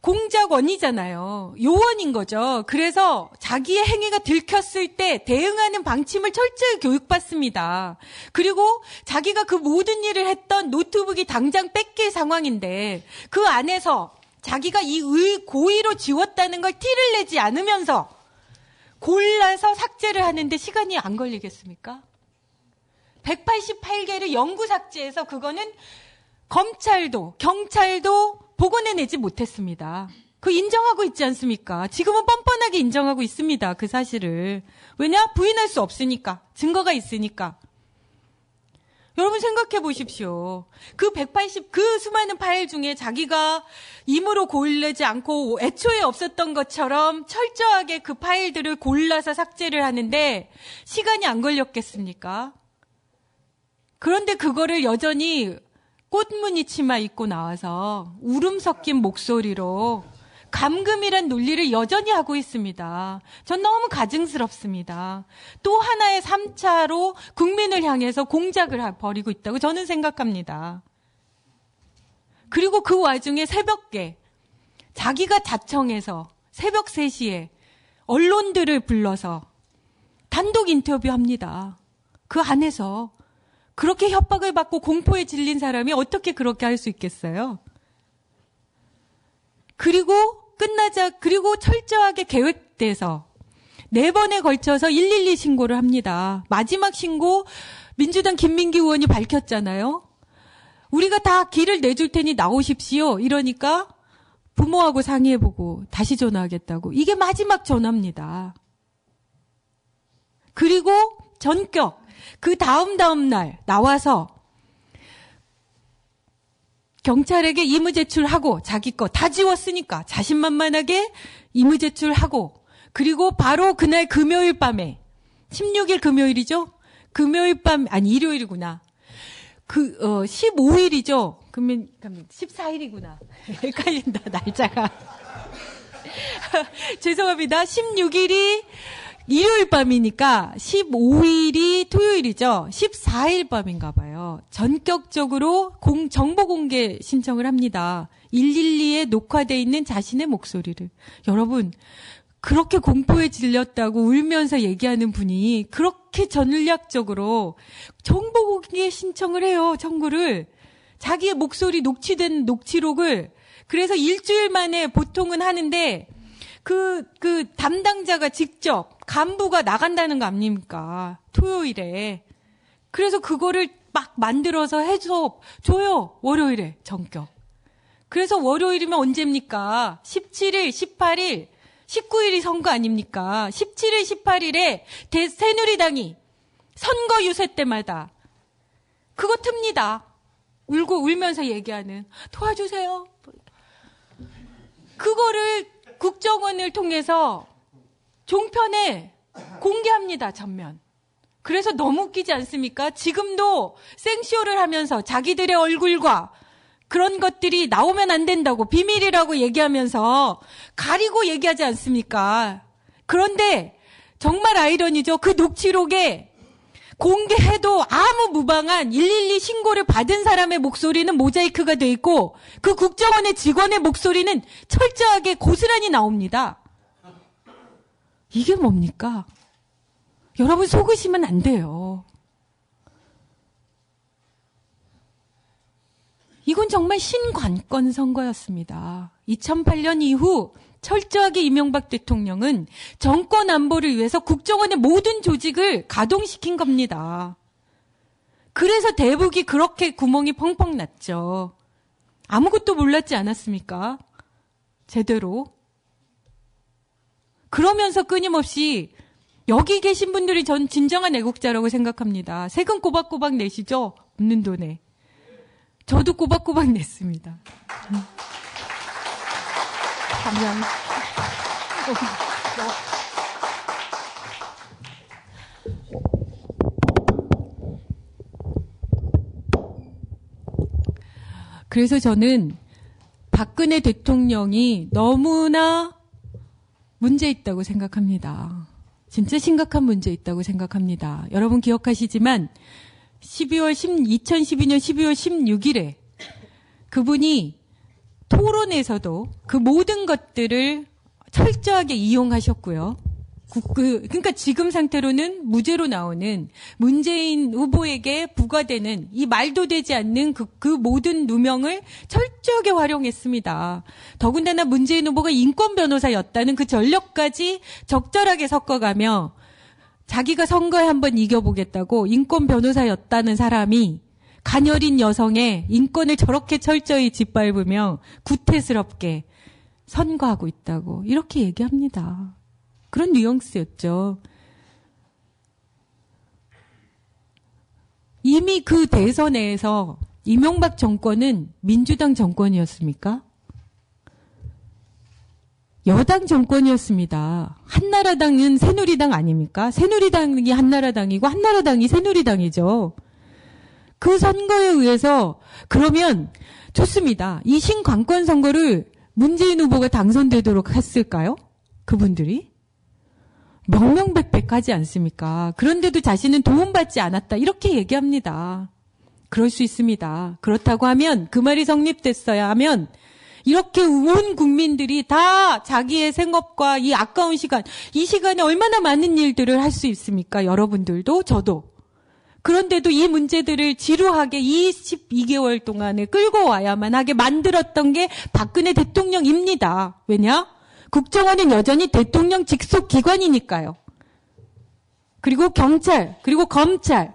공작원이잖아요. 요원인 거죠. 그래서 자기의 행위가 들켰을 때 대응하는 방침을 철저히 교육받습니다. 그리고 자기가 그 모든 일을 했던 노트북이 당장 뺏길 상황인데 그 안에서 자기가 이 고의로 지웠다는 걸 티를 내지 않으면서 골라서 삭제를 하는데 시간이 안 걸리겠습니까? 188개를 영구 삭제해서 그거는 검찰도 경찰도 복원해내지 못했습니다. 그 인정하고 있지 않습니까? 지금은 뻔뻔하게 인정하고 있습니다. 그 사실을. 왜냐? 부인할 수 없으니까. 증거가 있으니까. 여러분 생각해 보십시오. 그 수많은 파일 중에 자기가 임의로 고르지 않고 애초에 없었던 것처럼 철저하게 그 파일들을 골라서 삭제를 하는데 시간이 안 걸렸겠습니까? 그런데 그거를 여전히 꽃무늬 치마 입고 나와서 울음 섞인 목소리로 감금이란 논리를 여전히 하고 있습니다. 전 너무 가증스럽습니다. 또 하나의 3차로 국민을 향해서 공작을 벌이고 있다고 저는 생각합니다. 그리고 그 와중에 새벽에 자기가 자청해서 새벽 3시에 언론들을 불러서 단독 인터뷰합니다. 그 안에서 그렇게 협박을 받고 공포에 질린 사람이 어떻게 그렇게 할 수 있겠어요? 그리고 철저하게 계획돼서 4번에 걸쳐서 112 신고를 합니다. 마지막 신고 민주당 김민기 의원이 밝혔잖아요. 우리가 다 길을 내줄 테니 나오십시오. 이러니까 부모하고 상의해보고 다시 전화하겠다고. 이게 마지막 전화입니다. 그리고 전격 그 다음 날 나와서 경찰에게 임의 제출하고 자기 거 다 지웠으니까 자신만만하게 임의 제출하고 그리고 바로 그날 금요일 밤에 16일 금요일이죠? 일요일이구나. 15일이죠? 그러면 14일이구나. 헷갈린다, 날짜가. 죄송합니다. 16일이 일요일 밤이니까 15일이 토요일이죠. 14일 밤인가 봐요. 전격적으로 정보 공개 신청을 합니다. 112에 녹화되어 있는 자신의 목소리를. 여러분, 그렇게 공포에 질렸다고 울면서 얘기하는 분이 그렇게 전략적으로 정보 공개 신청을 해요. 청구를. 자기의 목소리 녹취된 녹취록을. 그래서 일주일 만에 보통은 하는데 그 담당자가 직접 간부가 나간다는 거 아닙니까? 토요일에. 그래서 그거를 막 만들어서 해서 줘요. 월요일에 전격. 그래서 월요일이면 언제입니까? 17일, 18일, 19일이 선거 아닙니까? 17일, 18일에 새누리당이 선거 유세 때마다 그거 틉니다. 울면서 얘기하는 도와주세요. 그거를 국정원을 통해서 종편에 공개합니다. 전면. 그래서 너무 웃기지 않습니까? 지금도 생쇼를 하면서 자기들의 얼굴과 그런 것들이 나오면 안 된다고 비밀이라고 얘기하면서 가리고 얘기하지 않습니까? 그런데 정말 아이러니죠. 그 녹취록에 공개해도 아무 무방한 112 신고를 받은 사람의 목소리는 모자이크가 돼 있고 그 국정원의 직원의 목소리는 철저하게 고스란히 나옵니다. 이게 뭡니까? 여러분 속으시면 안 돼요. 이건 정말 신관건 선거였습니다. 2008년 이후 철저하게 이명박 대통령은 정권 안보를 위해서 국정원의 모든 조직을 가동시킨 겁니다. 그래서 대북이 그렇게 구멍이 펑펑 났죠. 아무것도 몰랐지 않았습니까? 제대로. 그러면서 끊임없이 여기 계신 분들이 전 진정한 애국자라고 생각합니다. 세금 꼬박꼬박 내시죠? 없는 돈에. 저도 꼬박꼬박 냈습니다. 감사합니다. 그래서 저는 박근혜 대통령이 너무나 문제 있다고 생각합니다. 진짜 심각한 문제 있다고 생각합니다. 여러분 기억하시지만 2012년 12월 16일에 그분이 토론에서도 그 모든 것들을 철저하게 이용하셨고요. 그러니까 지금 상태로는 무죄로 나오는 문재인 후보에게 부과되는 이 말도 되지 않는 그 모든 누명을 철저하게 활용했습니다. 더군다나 문재인 후보가 인권 변호사였다는 그 전력까지 적절하게 섞어가며 자기가 선거에 한번 이겨보겠다고 인권 변호사였다는 사람이 가녀린 여성의 인권을 저렇게 철저히 짓밟으며 구태스럽게 선거하고 있다고 이렇게 얘기합니다. 그런 뉘앙스였죠. 이미 그 대선에서 이명박 정권은 민주당 정권이었습니까? 여당 정권이었습니다. 한나라당은 새누리당 아닙니까? 새누리당이 한나라당이고 한나라당이 새누리당이죠. 그 선거에 의해서 그러면 좋습니다. 이 신관권 선거를 문재인 후보가 당선되도록 했을까요? 그분들이? 명명백백하지 않습니까? 그런데도 자신은 도움받지 않았다. 이렇게 얘기합니다. 그럴 수 있습니다. 그렇다고 하면 그 말이 성립됐어야 하면 이렇게 온 국민들이 다 자기의 생업과 이 아까운 시간, 이 시간에 얼마나 많은 일들을 할 수 있습니까? 여러분들도 저도. 그런데도 이 문제들을 지루하게 22개월 동안에 끌고 와야만 하게 만들었던 게 박근혜 대통령입니다. 왜냐? 국정원은 여전히 대통령 직속 기관이니까요. 그리고 경찰, 그리고 검찰,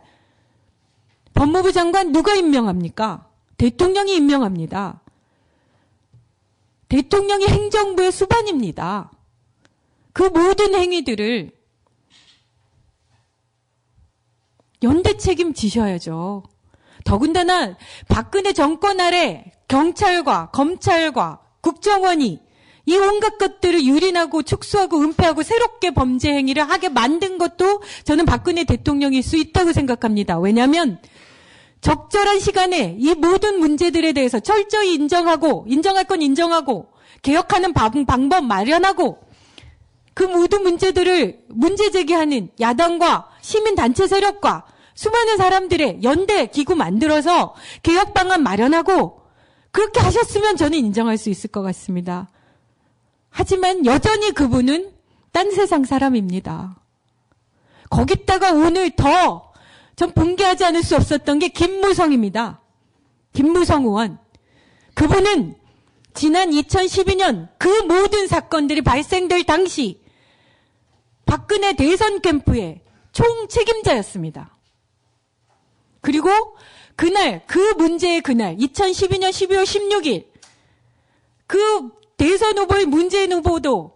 법무부 장관 누가 임명합니까? 대통령이 임명합니다. 대통령이 행정부의 수반입니다. 그 모든 행위들을 연대 책임지셔야죠. 더군다나 박근혜 정권 아래 경찰과 검찰과 국정원이 이 온갖 것들을 유린하고 축소하고 은폐하고 새롭게 범죄 행위를 하게 만든 것도 저는 박근혜 대통령일 수 있다고 생각합니다. 왜냐하면 적절한 시간에 이 모든 문제들에 대해서 철저히 인정하고 인정할 건 인정하고 개혁하는 방법 마련하고 그 모든 문제들을 문제 제기하는 야당과 시민단체 세력과 수많은 사람들의 연대 기구 만들어서 개혁 방안 마련하고 그렇게 하셨으면 저는 인정할 수 있을 것 같습니다. 하지만 여전히 그분은 딴 세상 사람입니다. 거기다가 오늘 더 전 붕괴하지 않을 수 없었던 게 김무성입니다. 김무성 의원. 그분은 지난 2012년 그 모든 사건들이 발생될 당시 박근혜 대선 캠프의 총 책임자였습니다. 그리고 그날, 그 문제의 그날, 2012년 12월 16일, 그 대선 후보의 문재인 후보도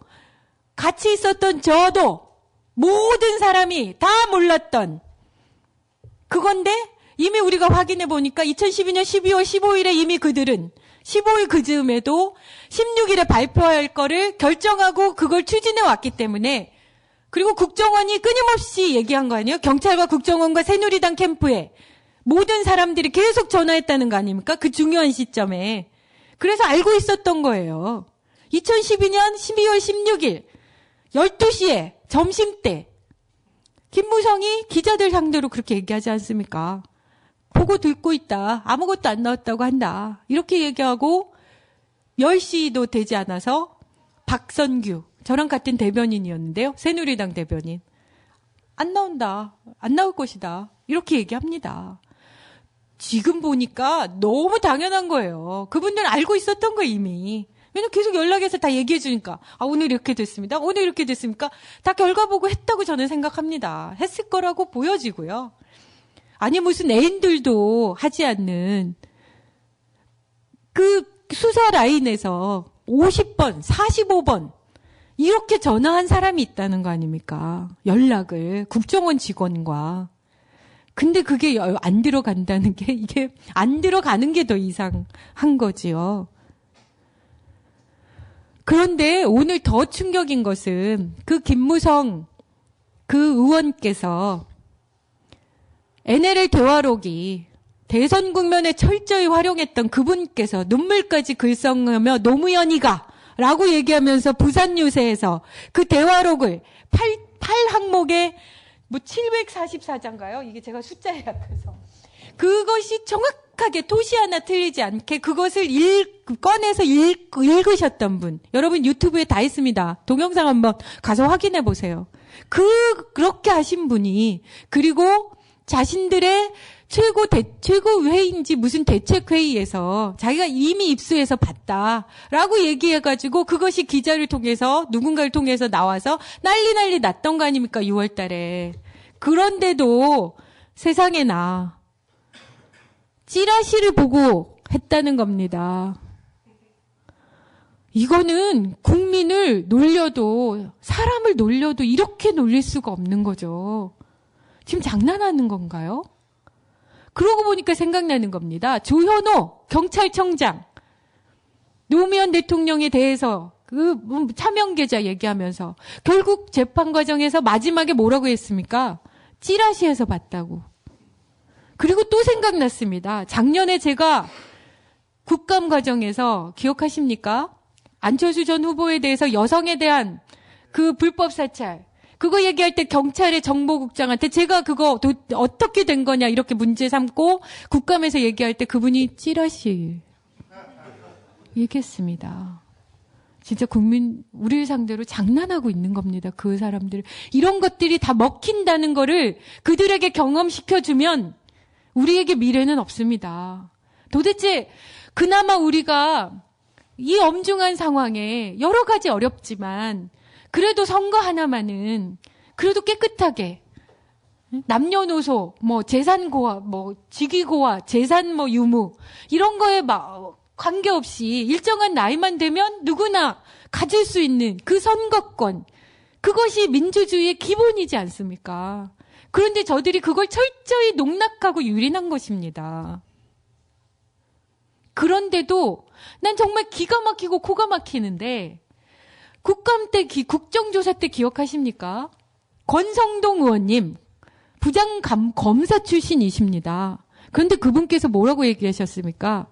같이 있었던 저도 모든 사람이 다 몰랐던 그건데 이미 우리가 확인해 보니까 2012년 12월 15일에 이미 그들은 15일 그즈음에도 16일에 발표할 거를 결정하고 그걸 추진해 왔기 때문에 그리고 국정원이 끊임없이 얘기한 거 아니에요? 경찰과 국정원과 새누리당 캠프에 모든 사람들이 계속 전화했다는 거 아닙니까? 그 중요한 시점에. 그래서 알고 있었던 거예요. 2012년 12월 16일 12시에 점심때 김무성이 기자들 상대로 그렇게 얘기하지 않습니까? 보고 듣고 있다. 아무것도 안 나왔다고 한다. 이렇게 얘기하고 10시도 되지 않아서 박선규, 저랑 같은 대변인이었는데요. 새누리당 대변인. 안 나온다. 안 나올 것이다. 이렇게 얘기합니다. 지금 보니까 너무 당연한 거예요. 그분들은 알고 있었던 거예요, 이미. 왜냐면 계속 연락해서 다 얘기해 주니까. 아, 오늘 이렇게 됐습니다. 오늘 이렇게 됐습니까? 다 결과 보고 했다고 저는 생각합니다. 했을 거라고 보여지고요. 아니, 무슨 애인들도 하지 않는 그 수사 라인에서 50번, 45번 이렇게 전화한 사람이 있다는 거 아닙니까? 연락을 국정원 직원과. 근데 그게 안 들어간다는 게 이게 안 들어가는 게 더 이상한 거지요. 그런데 오늘 더 충격인 것은 그 김무성 그 의원께서 NLL 대화록이 대선 국면에 철저히 활용했던 그분께서 눈물까지 글썽하며 노무현이가 라고 얘기하면서 부산 유세에서 그 대화록을 8항목에 뭐 744장가요? 이게 제가 숫자에 약해서. 그것이 정확하게 토시 하나 틀리지 않게 그것을 꺼내서 읽으셨던 분. 여러분 유튜브에 다 있습니다. 동영상 한번 가서 확인해 보세요. 그렇게 하신 분이 그리고 자신들의 최고 회의인지 무슨 대책회의에서 자기가 이미 입수해서 봤다라고 얘기해가지고 그것이 기자를 통해서 누군가를 통해서 나와서 난리 났던 거 아닙니까? 6월 달에. 그런데도 세상에나 찌라시를 보고 했다는 겁니다. 이거는 국민을 놀려도 사람을 놀려도 이렇게 놀릴 수가 없는 거죠. 지금 장난하는 건가요? 그러고 보니까 생각나는 겁니다. 조현오 경찰청장 노무현 대통령에 대해서 그 차명계좌 얘기하면서 결국 재판 과정에서 마지막에 뭐라고 했습니까? 찌라시에서 봤다고. 그리고 또 생각났습니다. 작년에 제가 국감 과정에서 기억하십니까? 안철수 전 후보에 대해서 여성에 대한 그 불법 사찰 그거 얘기할 때 경찰의 정보국장한테 제가 그거 어떻게 된 거냐 이렇게 문제 삼고 국감에서 얘기할 때 그분이 찌라시 얘기했습니다. 진짜 국민 우리를 상대로 장난하고 있는 겁니다. 그 사람들 이런 것들이 다 먹힌다는 거를 그들에게 경험시켜주면 우리에게 미래는 없습니다. 도대체 그나마 우리가 이 엄중한 상황에 여러 가지 어렵지만 그래도 선거 하나만은 그래도 깨끗하게 남녀노소 뭐 재산 고하 뭐 직위 고하 재산 뭐 유무 이런 거에 관계없이 일정한 나이만 되면 누구나 가질 수 있는 그 선거권 그것이 민주주의의 기본이지 않습니까? 그런데 저들이 그걸 철저히 농락하고 유린한 것입니다. 그런데도 난 정말 기가 막히고 코가 막히는데 국감 때 국정조사 때 기억하십니까? 권성동 의원님 부장검사 출신이십니다. 그런데 그분께서 뭐라고 얘기하셨습니까?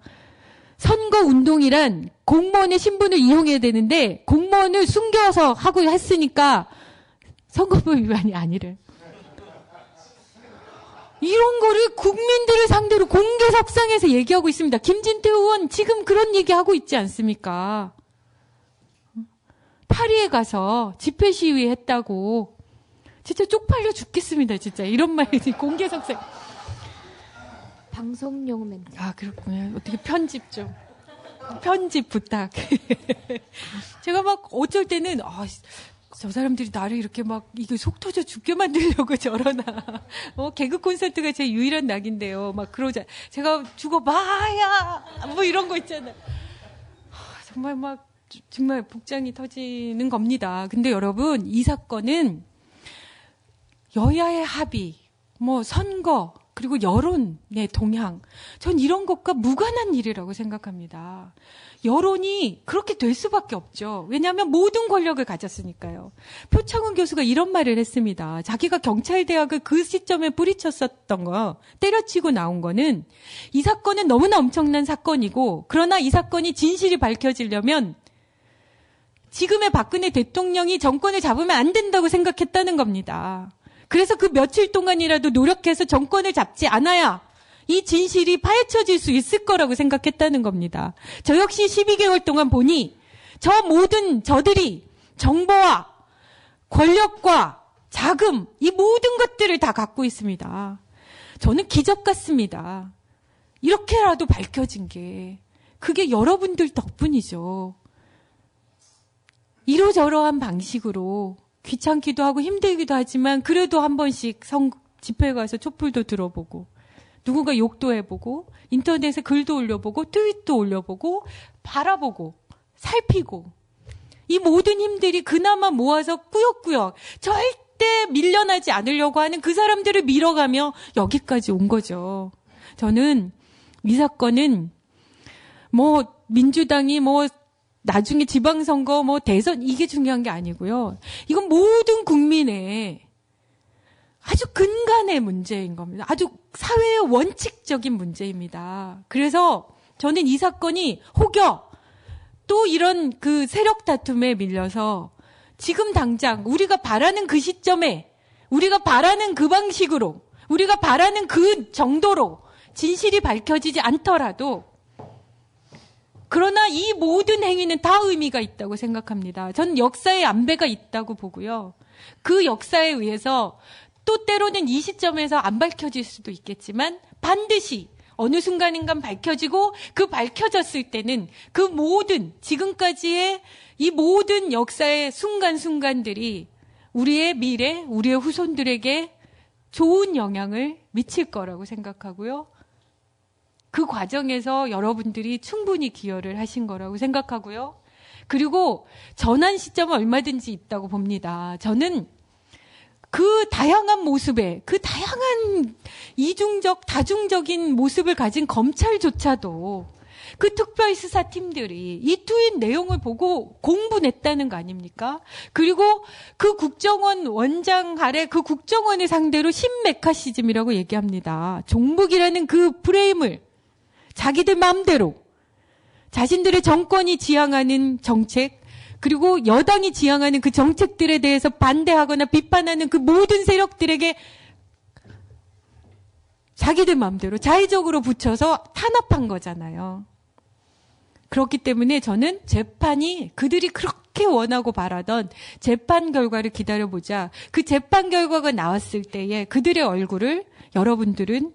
선거운동이란 공무원의 신분을 이용해야 되는데 공무원을 숨겨서 하고 했으니까 선거법 위반이 아니래. 이런 거를 국민들을 상대로 공개석상에서 얘기하고 있습니다. 김진태 의원 지금 그런 얘기하고 있지 않습니까? 파리에 가서 집회 시위 했다고. 진짜 쪽팔려 죽겠습니다, 진짜. 이런 말이 공개석상. 방송용 멘트. 아, 그렇군요. 어떻게 편집 좀. 편집 부탁. 제가 막 어쩔 때는, 저 사람들이 나를 이렇게 막, 이게 속 터져 죽게 만들려고 저러나. 개그 콘서트가 제 유일한 낙인데요. 막 그러자. 제가 죽어봐야! 뭐 이런 거 있잖아요. 정말 막, 정말 복장이 터지는 겁니다. 근데 여러분, 이 사건은 여야의 합의, 선거, 그리고 여론의 동향. 전 이런 것과 무관한 일이라고 생각합니다. 여론이 그렇게 될 수밖에 없죠. 왜냐하면 모든 권력을 가졌으니까요. 표창원 교수가 이런 말을 했습니다. 자기가 경찰대학을 그 시점에 뿌리쳤었던 거, 때려치고 나온 거는 이 사건은 너무나 엄청난 사건이고 그러나 이 사건이 진실이 밝혀지려면 지금의 박근혜 대통령이 정권을 잡으면 안 된다고 생각했다는 겁니다. 그래서 그 며칠 동안이라도 노력해서 정권을 잡지 않아야 이 진실이 파헤쳐질 수 있을 거라고 생각했다는 겁니다. 저 역시 12개월 동안 보니 저 모든 저들이 정보와 권력과 자금 이 모든 것들을 다 갖고 있습니다. 저는 기적 같습니다. 이렇게라도 밝혀진 게 그게 여러분들 덕분이죠. 이러저러한 방식으로 귀찮기도 하고 힘들기도 하지만 그래도 한 번씩 집회 가서 촛불도 들어보고 누군가 욕도 해보고 인터넷에 글도 올려보고 트윗도 올려보고 바라보고 살피고 이 모든 힘들이 그나마 모아서 꾸역꾸역 절대 밀려나지 않으려고 하는 그 사람들을 밀어가며 여기까지 온 거죠. 저는 이 사건은 민주당이 나중에 지방선거 대선 이게 중요한 게 아니고요. 이건 모든 국민의 아주 근간의 문제인 겁니다. 아주 사회의 원칙적인 문제입니다. 그래서 저는 이 사건이 혹여 또 이런 그 세력 다툼에 밀려서 지금 당장 우리가 바라는 그 시점에 우리가 바라는 그 방식으로 우리가 바라는 그 정도로 진실이 밝혀지지 않더라도 그러나 이 모든 행위는 다 의미가 있다고 생각합니다. 전 역사의 안배가 있다고 보고요. 그 역사에 의해서 또 때로는 이 시점에서 안 밝혀질 수도 있겠지만 반드시 어느 순간인간 밝혀지고 그 밝혀졌을 때는 그 모든 지금까지의 이 모든 역사의 순간순간들이 우리의 미래, 우리의 후손들에게 좋은 영향을 미칠 거라고 생각하고요. 그 과정에서 여러분들이 충분히 기여를 하신 거라고 생각하고요. 그리고 전환 시점은 얼마든지 있다고 봅니다. 저는 그 다양한 모습에, 그 다양한 이중적, 다중적인 모습을 가진 검찰조차도 그 특별수사팀들이 이 트윗 내용을 보고 공분했다는 거 아닙니까? 그리고 그 국정원 원장 아래 그 국정원을 상대로 신메카시즘이라고 얘기합니다. 종북이라는 그 프레임을 자기들 마음대로 자신들의 정권이 지향하는 정책 그리고 여당이 지향하는 그 정책들에 대해서 반대하거나 비판하는 그 모든 세력들에게 자기들 마음대로 자의적으로 붙여서 탄압한 거잖아요. 그렇기 때문에 저는 재판이 그들이 그렇게 원하고 바라던 재판 결과를 기다려보자. 그 재판 결과가 나왔을 때에 그들의 얼굴을 여러분들은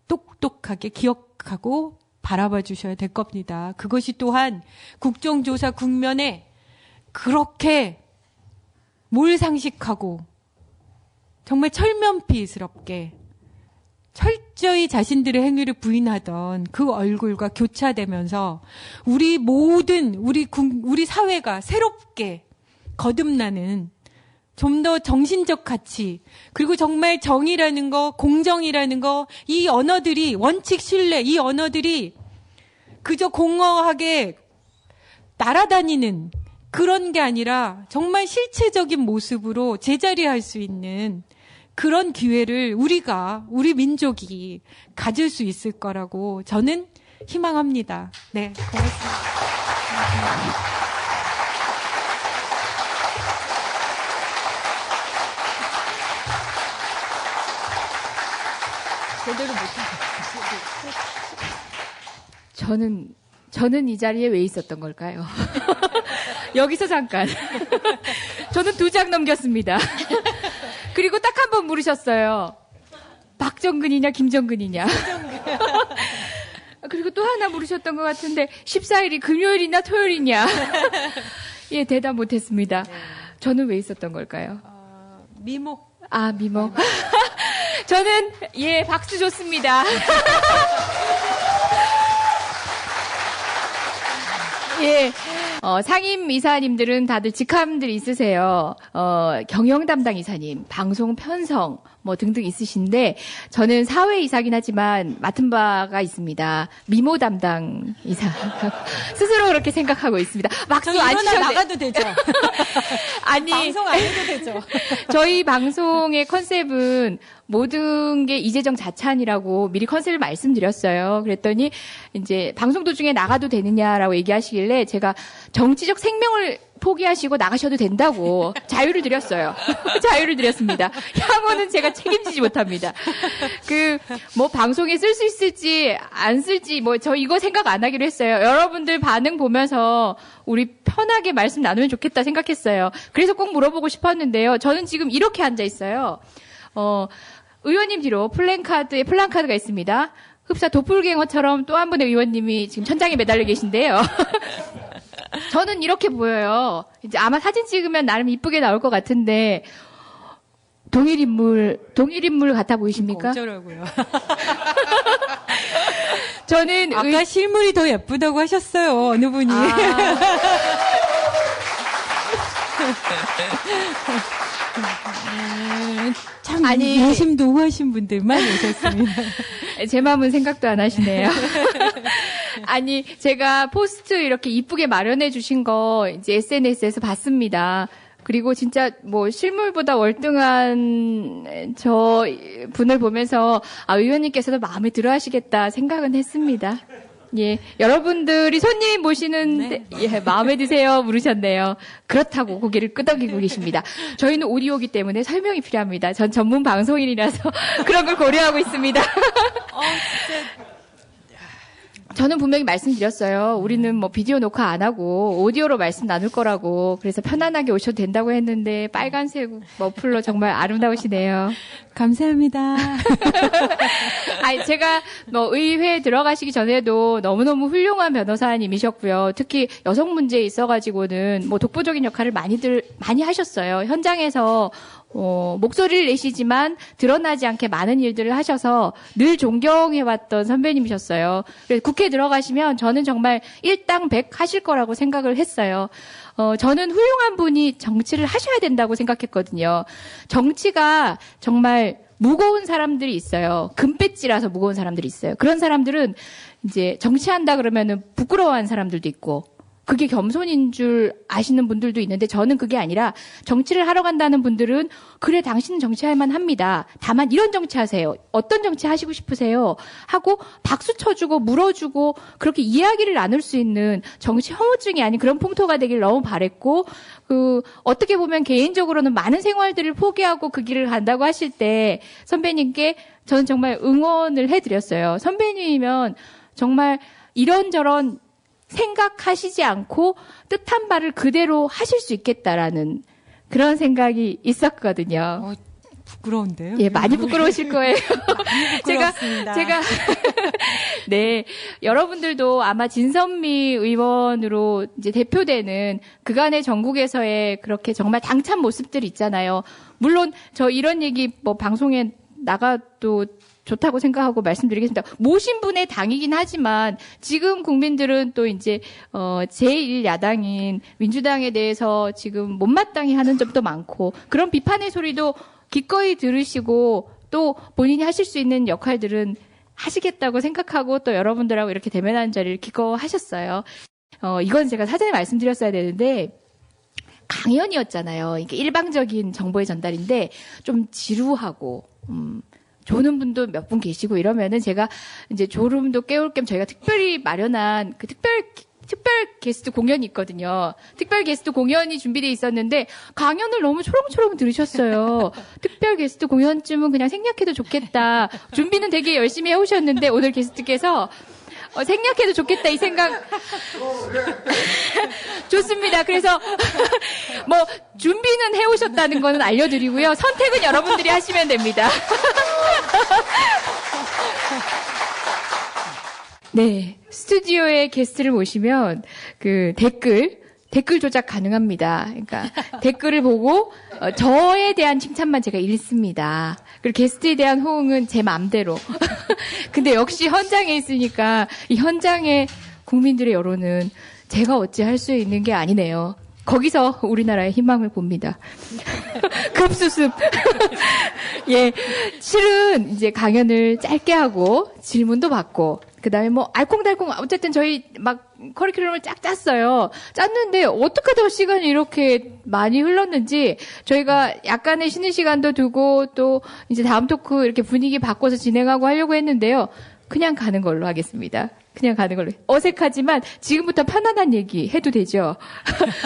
똑똑하게 기억하고 바라봐 주셔야 될 겁니다. 그것이 또한 국정조사 국면에 그렇게 몰상식하고 정말 철면피스럽게 철저히 자신들의 행위를 부인하던 그 얼굴과 교차되면서 우리 모든 우리 사회가 새롭게 거듭나는 좀 더 정신적 가치 그리고 정말 정의라는 거 공정이라는 거 이 언어들이 원칙 신뢰 이 언어들이 그저 공허하게 날아다니는 그런 게 아니라 정말 실체적인 모습으로 제자리할 수 있는 그런 기회를 우리 민족이 가질 수 있을 거라고 저는 희망합니다. 네, 고맙습니다. 제대로 못한 저는 이 자리에 왜 있었던 걸까요? 여기서 잠깐. 저는 2장 넘겼습니다. 그리고 딱 한 번 물으셨어요. 박정근이냐 김정근이냐. 그리고 또 하나 물으셨던 것 같은데 14일이 금요일이냐 토요일이냐. 예, 대답 못했습니다. 저는 왜 있었던 걸까요? 미목. 아, 미목. 저는 예, 박수 좋습니다. 예, 상임 이사님들은 다들 직함들이 있으세요. 경영 담당 이사님, 방송 편성, 뭐 등등 있으신데, 저는 사회 이사긴 하지만 맡은 바가 있습니다. 미모 담당 이사. 스스로 그렇게 생각하고 있습니다. 막수 안 치셔도 나가도 되죠. 아니. 방송 안 해도 되죠. 저희 방송의 컨셉은 모든 게 이재정 자찬이라고 미리 컨셉을 말씀드렸어요. 그랬더니 이제 방송 도중에 나가도 되느냐라고 얘기하시길래 제가 정치적 생명을 포기하시고 나가셔도 된다고 자유를 드렸어요. 자유를 드렸습니다. 향후는 제가 책임지지 못합니다. 뭐 방송에 쓸 수 있을지 안 쓸지 뭐 저 이거 생각 안 하기로 했어요. 여러분들 반응 보면서 우리 편하게 말씀 나누면 좋겠다 생각했어요. 그래서 꼭 물어보고 싶었는데요. 저는 지금 이렇게 앉아 있어요. 의원님 뒤로 플랜카드가 있습니다. 흡사 도플갱어처럼 또 한 분의 의원님이 지금 천장에 매달려 계신데요. 저는 이렇게 보여요. 이제 아마 사진 찍으면 나름 이쁘게 나올 것 같은데 동일 인물 같아 보이십니까? 어쩌라고요. 저는 아까 실물이 더 예쁘다고 하셨어요. 어느 분이. 참 내심도 우하신 분들만 오셨습니다. 제 마음은 생각도 안 하시네요. 아니, 제가 포스트 이렇게 이쁘게 마련해 주신 거 이제 SNS에서 봤습니다. 그리고 진짜 뭐 실물보다 월등한 저 분을 보면서 의원님께서도 마음에 들어 하시겠다 생각은 했습니다. 예, 여러분들이 손님 모시는데 예, 마음에 드세요 물으셨네요. 그렇다고 고개를 끄덕이고 계십니다. 저희는 오디오기 때문에 설명이 필요합니다. 전 전문 방송인이라서 그런 걸 고려하고 있습니다. 저는 분명히 말씀드렸어요. 우리는 뭐 비디오 녹화 안 하고 오디오로 말씀 나눌 거라고. 그래서 편안하게 오셔도 된다고 했는데 빨간색 머플러 정말 아름다우시네요. 감사합니다. 아니, 제가 뭐 의회에 들어가시기 전에도 너무너무 훌륭한 변호사님이셨고요. 특히 여성 문제에 있어가지고는 뭐 독보적인 역할을 많이 하셨어요. 현장에서 목소리를 내시지만 드러나지 않게 많은 일들을 하셔서 늘 존경해왔던 선배님이셨어요. 그래서 국회에 들어가시면 저는 정말 일당백 하실 거라고 생각을 했어요. 저는 훌륭한 분이 정치를 하셔야 된다고 생각했거든요. 정치가 정말 무거운 사람들이 있어요. 금배지라서 무거운 사람들이 있어요. 그런 사람들은 이제 정치한다 그러면은 부끄러워하는 사람들도 있고, 그게 겸손인 줄 아시는 분들도 있는데 저는 그게 아니라 정치를 하러 간다는 분들은 그래 당신은 정치할 만합니다. 다만 이런 정치하세요. 어떤 정치 하시고 싶으세요? 하고 박수 쳐주고 물어주고 그렇게 이야기를 나눌 수 있는 정치 혐오증이 아닌 그런 풍토가 되길 너무 바랬고, 어떻게 보면 개인적으로는 많은 생활들을 포기하고 그 길을 간다고 하실 때 선배님께 저는 정말 응원을 해드렸어요. 선배님이면 정말 이런저런 생각하시지 않고 뜻한 바를 그대로 하실 수 있겠다라는 그런 생각이 있었거든요. 부끄러운데요? 예, 많이 부끄러우실 거예요. 제가 네, 여러분들도 아마 진선미 의원으로 이제 대표되는 그간의 전국에서의 그렇게 정말 당찬 모습들이 있잖아요. 물론 저 이런 얘기 뭐 방송에 나가도 좋다고 생각하고 말씀드리겠습니다. 모신 분의 당이긴 하지만 지금 국민들은 또 이제 제1야당인 민주당에 대해서 지금 못마땅히 하는 점도 많고 그런 비판의 소리도 기꺼이 들으시고 또 본인이 하실 수 있는 역할들은 하시겠다고 생각하고 또 여러분들하고 이렇게 대면하는 자리를 기꺼워하셨어요. 이건 제가 사전에 말씀드렸어야 되는데 강연이었잖아요. 이게 일방적인 정보의 전달인데 좀 지루하고 조는 분도 몇 분 계시고 이러면은 제가 이제 졸음도 깨울 겸 저희가 특별히 마련한 그 특별 게스트 공연이 있거든요. 특별 게스트 공연이 준비돼 있었는데 강연을 너무 초롱초롱 들으셨어요. 특별 게스트 공연쯤은 그냥 생략해도 좋겠다. 준비는 되게 열심히 해오셨는데 오늘 게스트께서 생략해도 좋겠다 이 생각 좋습니다. 그래서 뭐 준비는 해오셨다는 거는 알려드리고요. 선택은 여러분들이 하시면 됩니다. 네, 스튜디오에 게스트를 모시면 그 댓글 조작 가능합니다. 그러니까 댓글을 보고 저에 대한 칭찬만 제가 읽습니다. 그리고 게스트에 대한 호응은 제 마음대로. 근데 역시 현장에 있으니까 이 현장의 국민들의 여론은 제가 어찌 할 수 있는 게 아니네요. 거기서 우리나라의 희망을 봅니다. 급수습. 예, 실은 이제 강연을 짧게 하고 질문도 받고 그다음에 뭐 알콩달콩 어쨌든 저희 막 커리큘럼을 쫙 짰어요. 짰는데 어떻게 더 시간이 이렇게 많이 흘렀는지 저희가 약간의 쉬는 시간도 두고 또 이제 다음 토크 이렇게 분위기 바꿔서 진행하고 하려고 했는데요. 그냥 가는 걸로 하겠습니다. 그냥 가는 걸로. 어색하지만 지금부터 편안한 얘기 해도 되죠.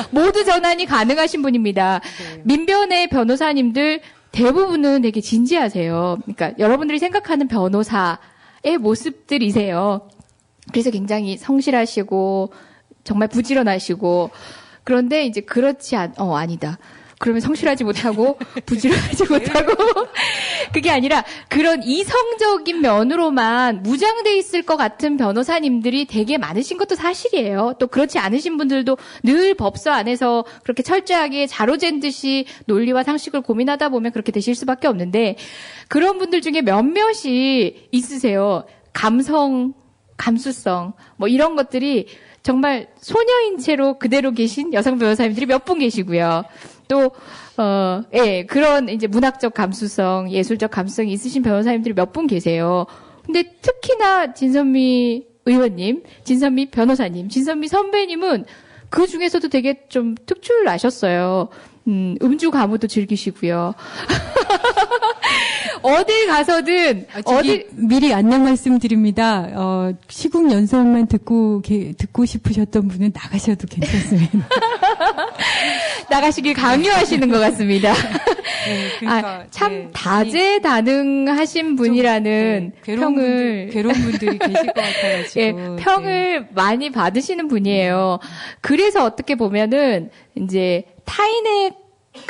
모두 전환이 가능하신 분입니다. 네. 민변의 변호사님들 대부분은 되게 진지하세요. 그러니까 여러분들이 생각하는 변호사의 모습들이세요. 그래서 굉장히 성실하시고 정말 부지런하시고 그런데 이제 그렇지 아니다. 그러면 성실하지 못하고 부지런하지 못하고 그게 아니라 그런 이성적인 면으로만 무장돼 있을 것 같은 변호사님들이 되게 많으신 것도 사실이에요. 또 그렇지 않으신 분들도 늘 법서 안에서 그렇게 철저하게 자로잰 듯이 논리와 상식을 고민하다 보면 그렇게 되실 수밖에 없는데 그런 분들 중에 몇몇이 있으세요. 감수성 뭐 이런 것들이 정말 소녀인 채로 그대로 계신 여성 변호사님들이 몇 분 계시고요. 또, 예, 그런 이제 문학적 감수성, 예술적 감수성이 있으신 변호사님들이 몇 분 계세요. 근데 특히나 진선미 의원님, 진선미 변호사님, 진선미 선배님은 그 중에서도 되게 좀 특출나셨어요. 음주 가무도 즐기시고요. 어딜 가서든 어디 미리 안내 말씀드립니다. 시국 연설만 듣고 싶으셨던 분은 나가셔도 괜찮습니다. 나가시길 강요하시는 것 같습니다. 네, 그러니까, 참 다재다능하신 분이라는 평을 괴로운 분들이 계실 것 같아가지고 예, 평을 많이 받으시는 분이에요. 그래서 어떻게 보면은 이제 타인의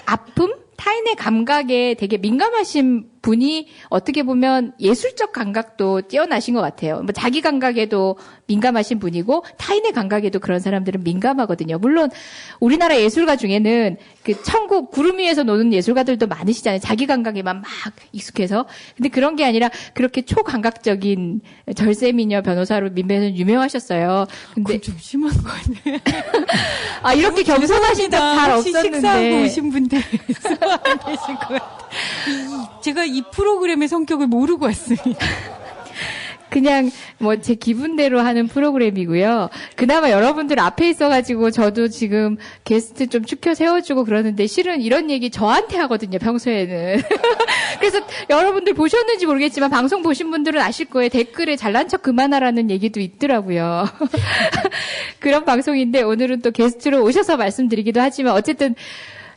아픔, 타인의 감각에 되게 민감하신 분이 어떻게 보면 예술적 감각도 뛰어나신 것 같아요. 뭐 자기 감각에도 민감하신 분이고 타인의 감각에도 그런 사람들은 민감하거든요. 물론 우리나라 예술가 중에는 그 천국 구름 위에서 노는 예술가들도 많으시잖아요. 자기 감각에만 막 익숙해서. 근데 그런 게 아니라 그렇게 초감각적인 절세미녀 변호사로 민배는 유명하셨어요. 근데 좀 심한 거 같네요. 아, 이렇게 겸손하신 적 잘 없었는데. 식사하고 오신 분들 계신 것 같아요. 제가 이 프로그램의 성격을 모르고 왔습니다. 그냥 뭐 제 기분대로 하는 프로그램이고요. 그나마 여러분들 앞에 있어가지고 저도 지금 게스트 좀 추켜 세워주고 그러는데 실은 이런 얘기 저한테 하거든요, 평소에는. 그래서 여러분들 보셨는지 모르겠지만 방송 보신 분들은 아실 거예요. 댓글에 잘난 척 그만하라는 얘기도 있더라고요. 그런 방송인데 오늘은 또 게스트로 오셔서 말씀드리기도 하지만 어쨌든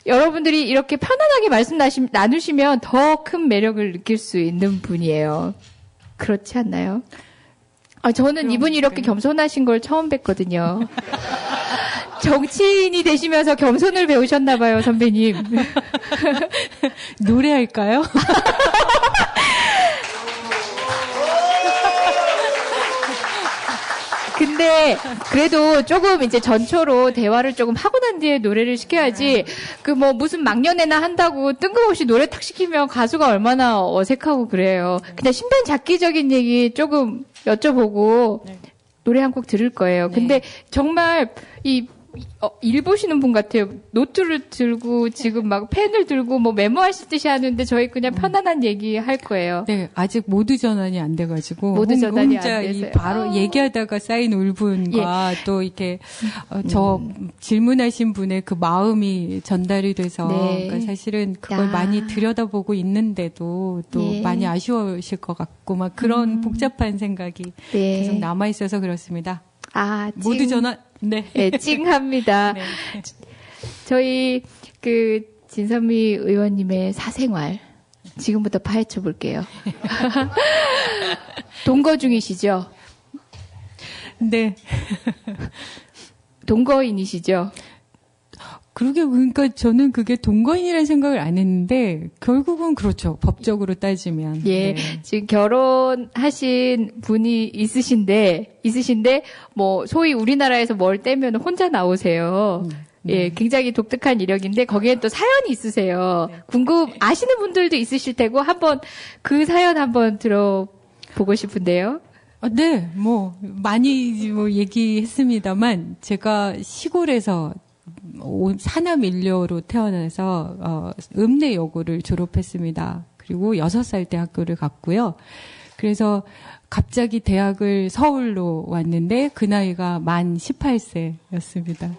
여러분들이 이렇게 편안하게 말씀 나누시면 더 큰 매력을 느낄 수 있는 분이에요. 그렇지 않나요? 저는 이분이 이렇게 겸손하신 걸 처음 뵀거든요. 정치인이 되시면서 겸손을 배우셨나 봐요, 선배님. 노래할까요? 근데 그래도 조금 이제 전초로 대화를 조금 하고 난 뒤에 노래를 시켜야지 그 뭐 무슨 막년회나 한다고 뜬금없이 노래 탁 시키면 가수가 얼마나 어색하고 그래요. 그냥 신변잡기적인 얘기 조금 여쭤보고 노래 한 곡 들을 거예요. 근데 정말 일 보시는 분 같아요. 노트를 들고 지금 막 펜을 들고 뭐 메모하실 듯이 하는데 저희 그냥 편안한 얘기 할 거예요. 네, 아직 모두 전환이 안 돼가지고 모두 전환이 혼자 안 돼서요. 바로 얘기하다가 쌓인 울분과 또 이렇게 저 질문하신 분의 그 마음이 전달이 돼서 네. 그러니까 사실은 그걸 많이 들여다보고 있는데도 또 많이 아쉬우실 것 같고 막 그런 복잡한 생각이 계속 남아 있어서 그렇습니다. 모두 전환. 네. 네, 찡합니다. 네. 저희 진선미 의원님의 사생활 지금부터 파헤쳐 볼게요. 동거 중이시죠? 네. 동거인이시죠? 그러니까 저는 그게 동거인이라는 생각을 안 했는데 결국은 그렇죠. 법적으로 따지면. 예. 네. 지금 결혼하신 분이 있으신데 뭐 소위 우리나라에서 뭘 떼면 혼자 나오세요. 예, 굉장히 독특한 이력인데 거기에 또 사연이 있으세요. 아시는 분들도 있으실 테고 한번 그 사연 한번 들어보고 싶은데요. 네, 많이 얘기했습니다만 제가 시골에서 사남 일녀로 태어나서 읍내여고를 졸업했습니다. 그리고 6살 때 학교를 갔고요. 그래서 갑자기 대학을 서울로 왔는데 그 나이가 만 18세였습니다.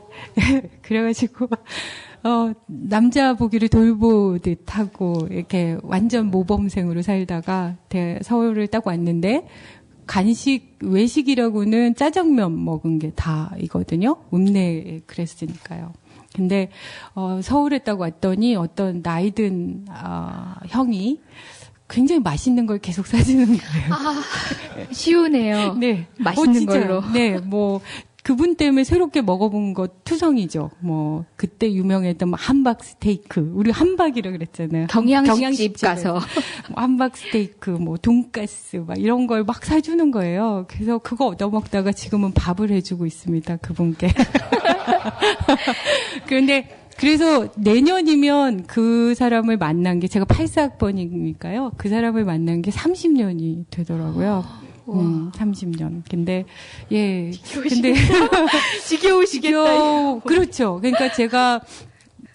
그래가지고 남자 보기를 돌보듯 하고 이렇게 완전 모범생으로 살다가 서울을 딱 왔는데 외식이라고는 짜장면 먹은 게 다이거든요. 읍내에 그랬으니까요. 근데, 서울에 딱 왔더니 어떤 나이든, 형이 굉장히 맛있는 걸 계속 사주는 거예요. 쉬우네요. 네. 맛있는 걸로. 네, 그분 때문에 새롭게 먹어본 거 투성이죠. 그때 유명했던 함박 스테이크. 우리 함박이라 그랬잖아요. 경양식집 가서. 함박 스테이크, 돈가스, 이런 걸 막 사주는 거예요. 그래서 그거 얻어먹다가 지금은 밥을 해주고 있습니다. 그분께. 그래서 내년이면 그 사람을 만난 게 제가 84학번이니까요. 그 사람을 만난 게 30년이 되더라고요. 30년. 근데 지겨우시겠다. 그렇죠. 그러니까 제가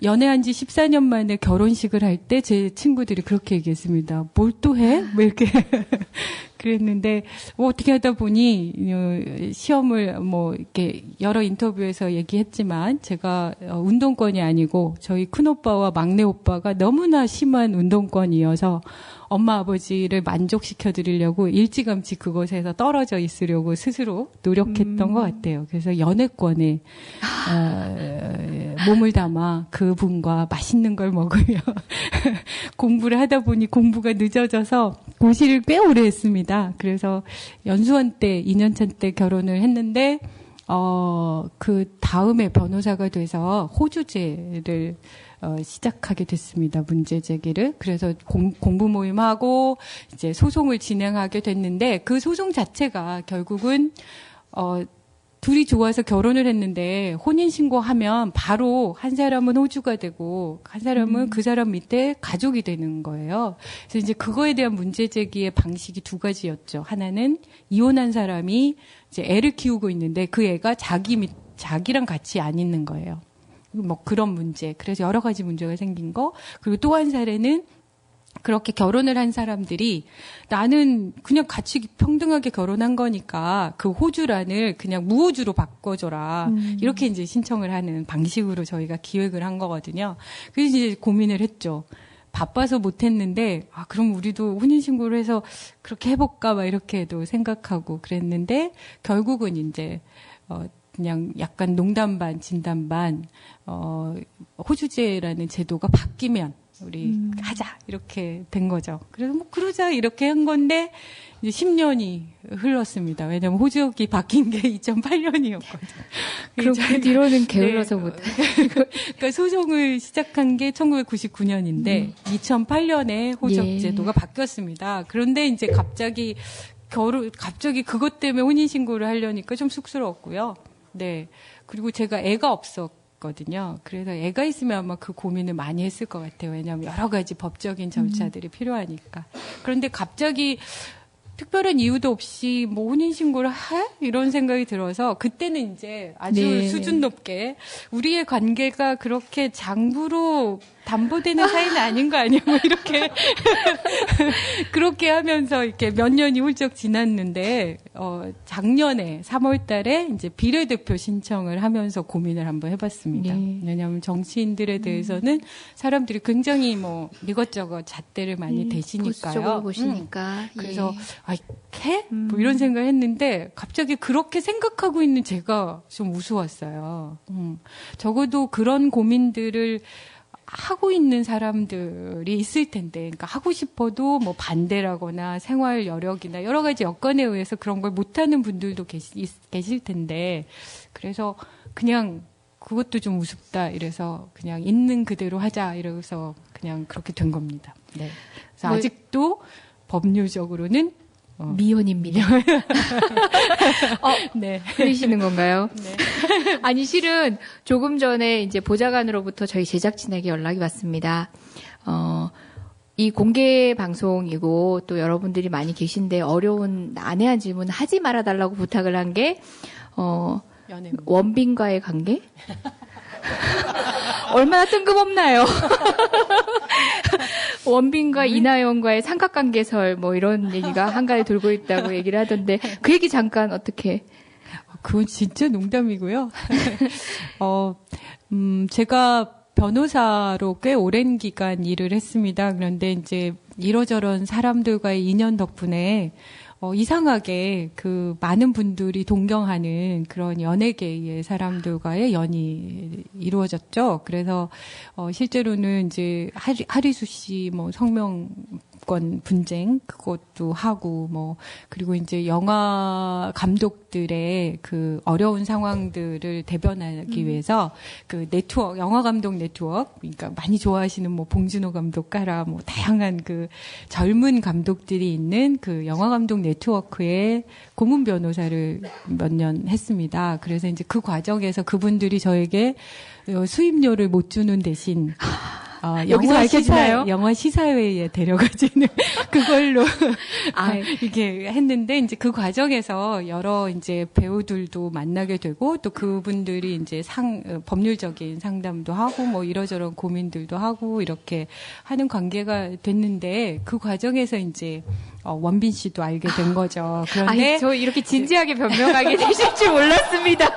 연애한 지 14년 만에 결혼식을 할 때 제 친구들이 그렇게 얘기했습니다. 뭘 또 해? 이렇게. 그랬는데 어떻게 하다 보니 시험을 뭐 이렇게 여러 인터뷰에서 얘기했지만 제가 운동권이 아니고 저희 큰오빠와 막내 오빠가 너무나 심한 운동권이어서 엄마 아버지를 만족시켜 드리려고 일찌감치 그곳에서 떨어져 있으려고 스스로 노력했던 것 같아요. 그래서 연애권에 몸을 담아 그분과 맛있는 걸 먹으며 공부를 하다 보니 공부가 늦어져서 고시를 꽤 오래 했습니다. 그래서 연수원 때 2년차 때 결혼을 했는데 그 다음에 변호사가 돼서 호주제를 시작하게 됐습니다. 문제 제기를. 그래서 공부 모임하고 이제 소송을 진행하게 됐는데 그 소송 자체가 결국은 둘이 좋아서 결혼을 했는데 혼인신고하면 바로 한 사람은 호주가 되고 한 사람은 그 사람 밑에 가족이 되는 거예요. 그래서 이제 그거에 대한 문제 제기의 방식이 두 가지였죠. 하나는 이혼한 사람이 이제 애를 키우고 있는데 그 애가 자기랑 같이 안 있는 거예요. 뭐 그런 문제. 그래서 여러 가지 문제가 생긴 거. 그리고 또 한 사례는 그렇게 결혼을 한 사람들이 나는 그냥 같이 평등하게 결혼한 거니까 그 호주란을 그냥 무호주로 바꿔줘라. 이렇게 이제 신청을 하는 방식으로 저희가 기획을 한 거거든요. 그래서 이제 고민을 했죠. 바빠서 못했는데, 그럼 우리도 혼인신고를 해서 그렇게 해볼까, 막 이렇게도 생각하고 그랬는데, 결국은 이제, 그냥 약간 농담 반, 진담 반, 호주제라는 제도가 바뀌면 우리 하자 이렇게 된 거죠. 그래서 뭐 그러자 이렇게 한 건데 이제 10년이 흘렀습니다. 왜냐하면 호주역이 바뀐 게 2008년이었거든요. 그럼 그 뒤로는 게을러서 네. 못. 그러니까 소송을 시작한 게 1999년인데 2008년에 호주역 제도가 바뀌었습니다. 그런데 이제 갑자기 그것 때문에 혼인신고를 하려니까 좀 쑥스러웠고요. 네. 그리고 제가 애가 없었거든요. 그래서 애가 있으면 아마 그 고민을 많이 했을 것 같아요. 왜냐하면 여러 가지 법적인 절차들이 필요하니까. 그런데 갑자기 특별한 이유도 없이 뭐 혼인신고를 해? 이런 생각이 들어서 그때는 이제 아주 수준 높게 우리의 관계가 그렇게 장부로 담보되는 사이는 아닌 거 아니야? 뭐 이렇게 그렇게 하면서 이렇게 몇 년이 훌쩍 지났는데 작년에 3월 달에 이제 비례대표 신청을 하면서 고민을 한번 해봤습니다. 왜냐하면 정치인들에 대해서는 사람들이 굉장히 뭐 이것저것 잣대를 많이 대시니까요. 보수적으로 보시니까. 그래서 해? 뭐 이런 생각을 했는데 갑자기 그렇게 생각하고 있는 제가 좀 우스웠어요. 적어도 그런 고민들을 하고 있는 사람들이 있을 텐데, 그러니까 하고 싶어도 뭐 반대라거나 생활 여력이나 여러 가지 여건에 의해서 그런 걸 못하는 분들도 계실 텐데, 그래서 그냥 그것도 좀 우습다 이래서 그냥 있는 그대로 하자 이래서 그냥 그렇게 된 겁니다. 네. 그래서 아직도 법률적으로는 미혼입니다. 네. 흘리시는 건가요? 네. 아니, 실은 조금 전에 이제 보좌관으로부터 저희 제작진에게 연락이 왔습니다. 이 공개 방송이고 또 여러분들이 많이 계신데 어려운 난해한 질문 하지 말아달라고 부탁을 한 게, 원빈과의 관계? 얼마나 뜬금없나요? 원빈과 이나영과의 삼각관계설 뭐 이런 얘기가 한가에 돌고 있다고 얘기를 하던데 그 얘기 잠깐 어떻게? 그건 진짜 농담이고요. 제가 변호사로 꽤 오랜 기간 일을 했습니다. 그런데 이제 이러저런 사람들과의 인연 덕분에 이상하게 그 많은 분들이 동경하는 그런 연예계의 사람들과의 연이 이루어졌죠. 그래서 실제로는 이제 하리수 씨 뭐 성명권 분쟁 그것도 하고 뭐 그리고 이제 영화 감독들의 그 어려운 상황들을 대변하기 위해서 그 네트워크 영화 감독 네트워크 그러니까 많이 좋아하시는 뭐 봉준호 감독 까라 뭐 다양한 그 젊은 감독들이 있는 그 영화 감독 네트워크에 고문 변호사를 몇 년 했습니다. 그래서 이제 그 과정에서 그분들이 저에게 수입료를 못 주는 대신 여기서 밝혀지나요? 영화 시사회에 데려가지는 그걸로 이게 했는데 이제 그 과정에서 여러 이제 배우들도 만나게 되고 또 그분들이 이제 법률적인 상담도 하고 뭐 이러저런 고민들도 하고 이렇게 하는 관계가 됐는데 그 과정에서 이제 원빈 씨도 알게 된 거죠. 그런데 저 이렇게 진지하게 변명하게 되실 줄 몰랐습니다.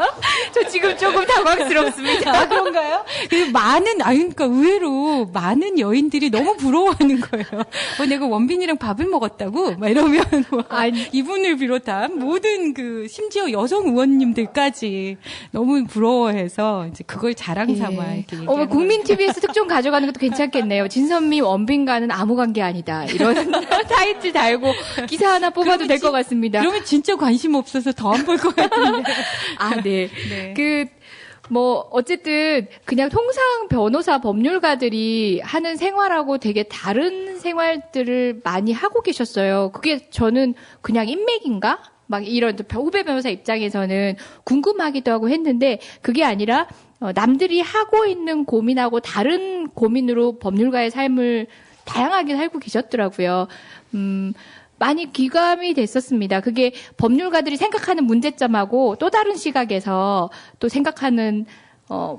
저 지금 조금 당황스럽습니다. 그런가요? 그리고 그러니까 의외로 많은 여인들이 너무 부러워하는 거예요. 내가 원빈이랑 밥을 먹었다고? 막 이러면 이분을 비롯한 모든 심지어 여성 의원님들까지 너무 부러워해서 이제 그걸 자랑 삼아 이렇게 얘기하는 국민 TV에서 특종 가져가는 것도 괜찮겠네요. 진선미 원빈과는 아무 관계 아니다. 이런 타이틀 달고 기사 하나 뽑아도 될 것 같습니다. 그러면 진짜 관심 없어서 더 안 볼 것 같은데. 네. 어쨌든, 그냥 통상 변호사 법률가들이 하는 생활하고 되게 다른 생활들을 많이 하고 계셨어요. 그게 저는 그냥 인맥인가? 막 이런 후배 변호사 입장에서는 궁금하기도 하고 했는데, 그게 아니라, 남들이 하고 있는 고민하고 다른 고민으로 법률가의 삶을 다양하게 살고 계셨더라고요. 많이 귀감이 됐었습니다. 그게 법률가들이 생각하는 문제점하고 또 다른 시각에서 또 생각하는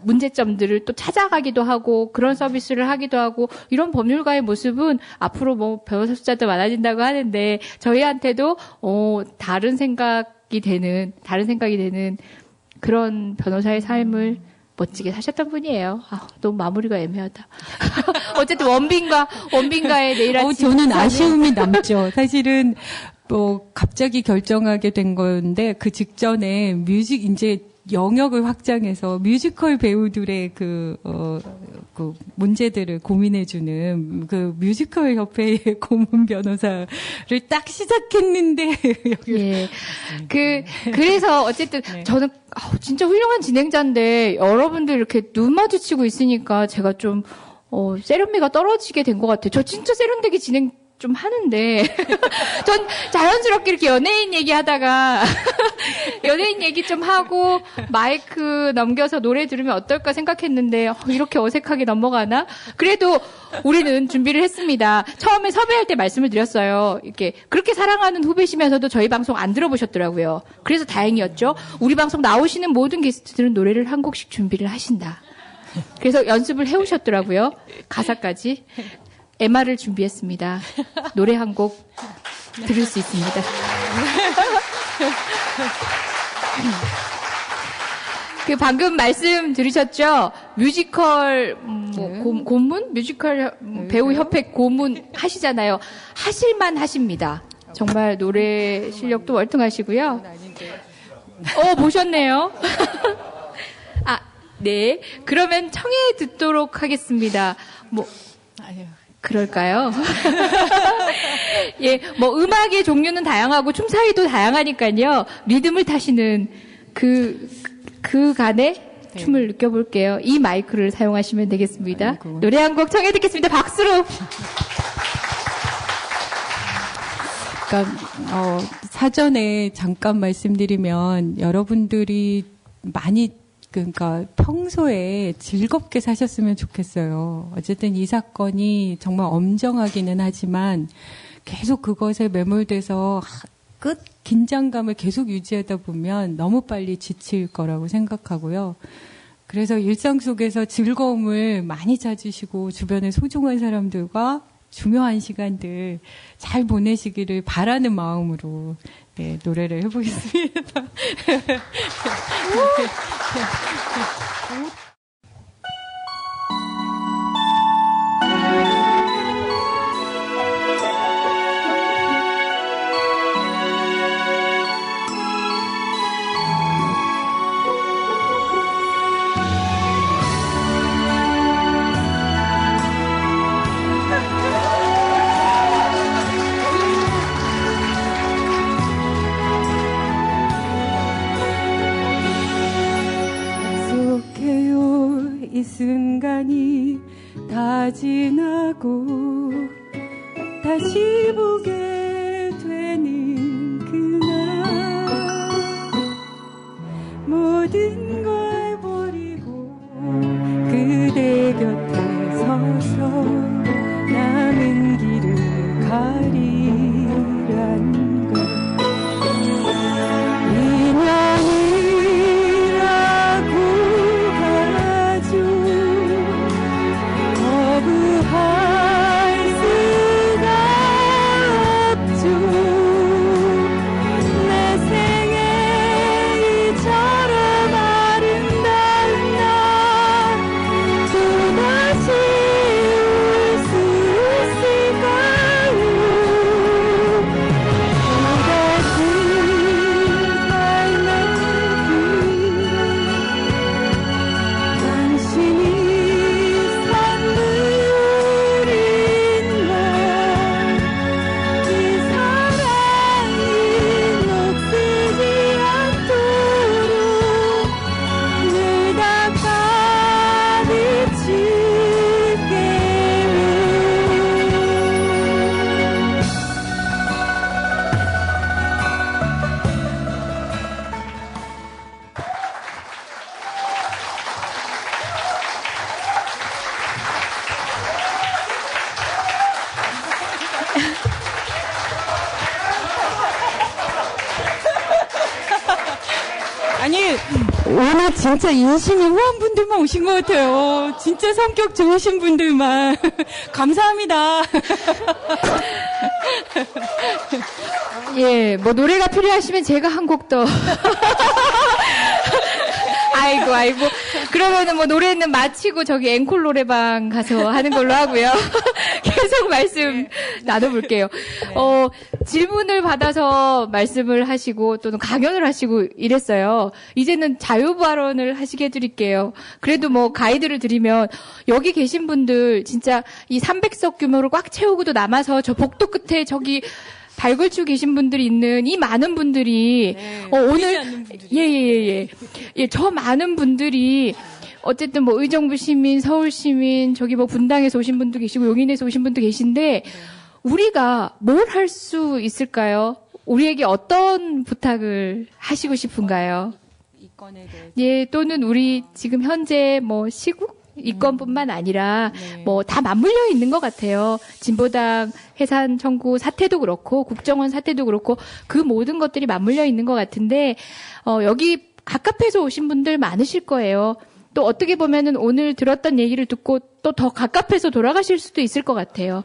문제점들을 또 찾아가기도 하고 그런 서비스를 하기도 하고 이런 법률가의 모습은 앞으로 변호사 숫자도 많아진다고 하는데 저희한테도 다른 생각이 되는 그런 변호사의 삶을 멋지게 사셨던 분이에요. 너무 마무리가 애매하다. 어쨌든 원빈과의 내일 아침. 저는 아쉬움이 남죠. 사실은 갑자기 결정하게 된 건데 그 직전에 이제 영역을 확장해서 뮤지컬 배우들의 그 문제들을 고민해주는 그 뮤지컬 협회의 고문 변호사를 딱 시작했는데 예. 그래서 어쨌든 저는 진짜 훌륭한 진행자인데 여러분들 이렇게 눈 마주치고 있으니까 제가 좀 세련미가 떨어지게 된 것 같아요. 저 진짜 세련되게 진행 좀 하는데 전 자연스럽게 이렇게 연예인 얘기하다가 연예인 얘기 좀 하고 마이크 넘겨서 노래 들으면 어떨까 생각했는데 이렇게 어색하게 넘어가나? 그래도 우리는 준비를 했습니다. 처음에 섭외할 때 말씀을 드렸어요. 이렇게 그렇게 사랑하는 후배시면서도 저희 방송 안 들어보셨더라고요. 그래서 다행이었죠. 우리 방송 나오시는 모든 게스트들은 노래를 한 곡씩 준비를 하신다. 그래서 연습을 해오셨더라고요. 가사까지. MR을 준비했습니다. 노래 한 곡 들을 수 있습니다. 방금 말씀 들으셨죠? 뮤지컬 고문? 뮤지컬 배우 협회 고문 하시잖아요. 하실만 하십니다. 정말 노래 실력도 월등하시고요. 보셨네요. 네. 그러면 청해 듣도록 하겠습니다. 그럴까요? 예, 음악의 종류는 다양하고 춤 사위도 다양하니까요. 리듬을 타시는 그간의 춤을 느껴볼게요. 이 마이크를 사용하시면 되겠습니다. 노래 한 곡 청해 듣겠습니다. 박수로. 그러니까 사전에 잠깐 말씀드리면 여러분들이 많이 평소에 즐겁게 사셨으면 좋겠어요. 어쨌든 이 사건이 정말 엄정하기는 하지만 계속 그것에 매몰돼서 끝 긴장감을 계속 유지하다 보면 너무 빨리 지칠 거라고 생각하고요. 그래서 일상 속에서 즐거움을 많이 찾으시고 주변의 소중한 사람들과 중요한 시간들 잘 보내시기를 바라는 마음으로 노래를 해보겠습니다. 이 순간이 다 지나고 다시 보게 되는 그날 모든 걸 버리고 그대 곁에 서서 남은 길을 가리란 것 거부할 수가 아니, 오늘 진짜 인심이 후한 분들만 오신 것 같아요. 진짜 성격 좋으신 분들만. 감사합니다. 예, 뭐 노래가 필요하시면 제가 한 곡 더. 아이고. 그러면은 뭐 노래는 마치고 저기 앵콜 노래방 가서 하는 걸로 하고요. 계속 말씀 나눠볼게요. 질문을 받아서 말씀을 하시고 또는 강연을 하시고 이랬어요. 이제는 자유 발언을 하시게 해드릴게요. 그래도 뭐 가이드를 드리면 여기 계신 분들 진짜 이 300석 규모를 꽉 채우고도 남아서 저 복도 끝에 저기 발굴주 계신 분들이 있는 이 많은 분들이 오늘 예, 저 많은 분들이 어쨌든 뭐 의정부 시민, 서울 시민, 저기 뭐 분당에서 오신 분도 계시고 용인에서 오신 분도 계신데 우리가 뭘 할 수 있을까요? 우리에게 어떤 부탁을 하시고 싶은가요? 이권에 대해서. 예, 또는 우리 지금 현재 뭐 시국 이권뿐만 아니라 뭐 다 맞물려 있는 것 같아요. 진보당 해산 청구 사태도 그렇고 국정원 사태도 그렇고 그 모든 것들이 맞물려 있는 것 같은데 여기 가깝게서 오신 분들 많으실 거예요. 또 어떻게 보면은 오늘 들었던 얘기를 듣고 또 더 가깝게서 돌아가실 수도 있을 것 같아요.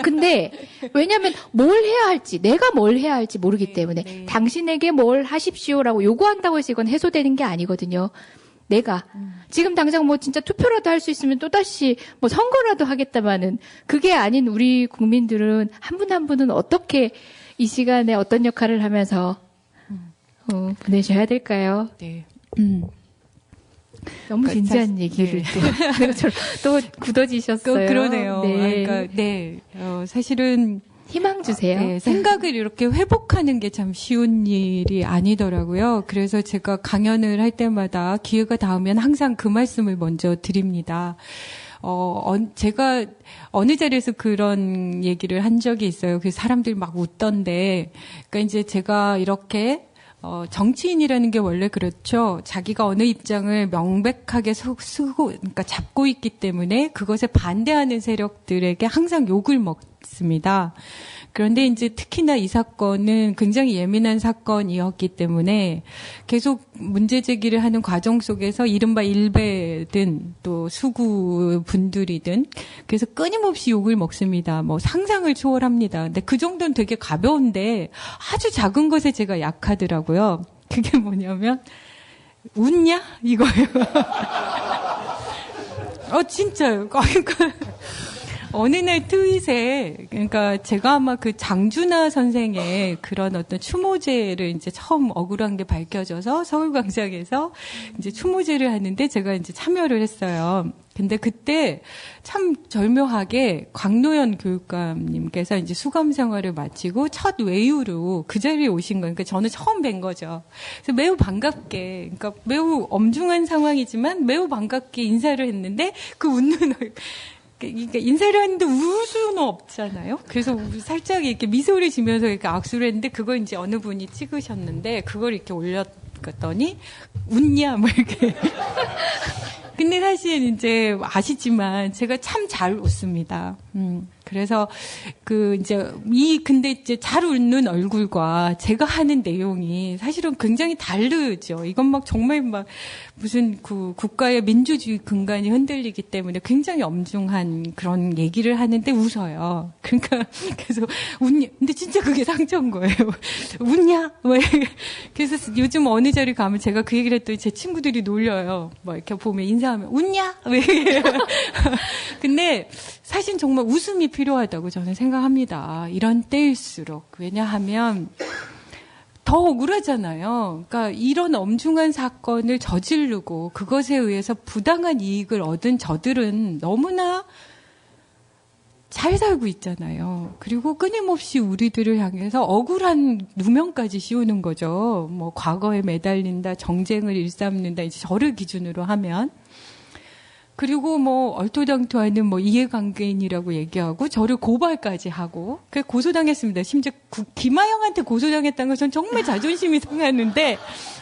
근데 왜냐하면 뭘 해야 할지 내가 뭘 해야 할지 모르기 때문에 당신에게 뭘 하십시오라고 요구한다고 해서 이건 해소되는 게 아니거든요. 내가 지금 당장 뭐 진짜 투표라도 할 수 있으면 또다시 뭐 선거라도 하겠다마는 그게 아닌 우리 국민들은 한 분 한 분은 어떻게 이 시간에 어떤 역할을 하면서 보내셔야 될까요? 네. 너무 진지한 얘기를 또 굳어지셨어요. 그러네요. 네. 그러니까 사실은 희망 주세요. 네, 생각을 이렇게 회복하는 게 참 쉬운 일이 아니더라고요. 그래서 제가 강연을 할 때마다 기회가 닿으면 항상 그 말씀을 먼저 드립니다. 제가 어느 자리에서 그런 얘기를 한 적이 있어요. 그래서 사람들이 막 웃던데, 그러니까 이제 제가 이렇게 정치인이라는 게 원래 그렇죠. 자기가 어느 입장을 명백하게 그러니까 잡고 있기 때문에 그것에 반대하는 세력들에게 항상 욕을 먹습니다. 그런데 이제 특히나 이 사건은 굉장히 예민한 사건이었기 때문에 계속 문제 제기를 하는 과정 속에서 이른바 일베든 또 수구 분들이든 그래서 끊임없이 욕을 먹습니다. 뭐 상상을 초월합니다. 근데 그 정도는 되게 가벼운데 아주 작은 것에 제가 약하더라고요. 그게 뭐냐면 웃냐? 이거예요. 진짜요. 그러니까 어느 날 트윗에, 그러니까 제가 아마 그 장준하 선생의 그런 어떤 추모제를 이제 처음 억울한 게 밝혀져서 서울광장에서 이제 추모제를 하는데 제가 이제 참여를 했어요. 근데 그때 참 절묘하게 광노현 교육감님께서 이제 수감 생활을 마치고 첫 외유로 그 자리에 오신 거예요. 그러니까 저는 처음 뵌 거죠. 그래서 매우 반갑게, 그러니까 매우 엄중한 상황이지만 매우 반갑게 인사를 했는데 그 웃는 그러니까 인사를 했는데 울 수는 없잖아요. 그래서 살짝 이렇게 미소를 지면서 이렇게 악수를 했는데 그걸 이제 어느 분이 찍으셨는데 그걸 이렇게 올렸더니 웃냐 뭐 이렇게. 근데 사실 이제 아시지만 제가 참 잘 웃습니다. 그래서 근데 이제 잘 웃는 얼굴과 제가 하는 내용이 사실은 굉장히 다르죠. 이건 막 정말 막 무슨 국가의 민주주의 근간이 흔들리기 때문에 굉장히 엄중한 그런 얘기를 하는데 웃어요. 그러니까 그래서 웃냐? 근데 진짜 그게 상처인 거예요. 웃냐? 왜? 그래서 요즘 어느 자리 가면 제가 그 얘기를 했더니 제 친구들이 놀려요. 뭐 이렇게 보면 인사하면 웃냐? 왜? 근데 사실 정말 웃음이 필요하다고 저는 생각합니다. 이런 때일수록. 왜냐하면 더 억울하잖아요. 그러니까 이런 엄중한 사건을 저지르고 그것에 의해서 부당한 이익을 얻은 저들은 너무나 잘 살고 있잖아요. 그리고 끊임없이 우리들을 향해서 억울한 누명까지 씌우는 거죠. 뭐 과거에 매달린다, 정쟁을 일삼는다, 이제 저를 기준으로 하면. 그리고 뭐 얼토당토하는 뭐 이해관계인이라고 얘기하고 저를 고발까지 하고 그 고소당했습니다. 심지어 김하영한테 고소당했다는 것은 정말 자존심이 상하는데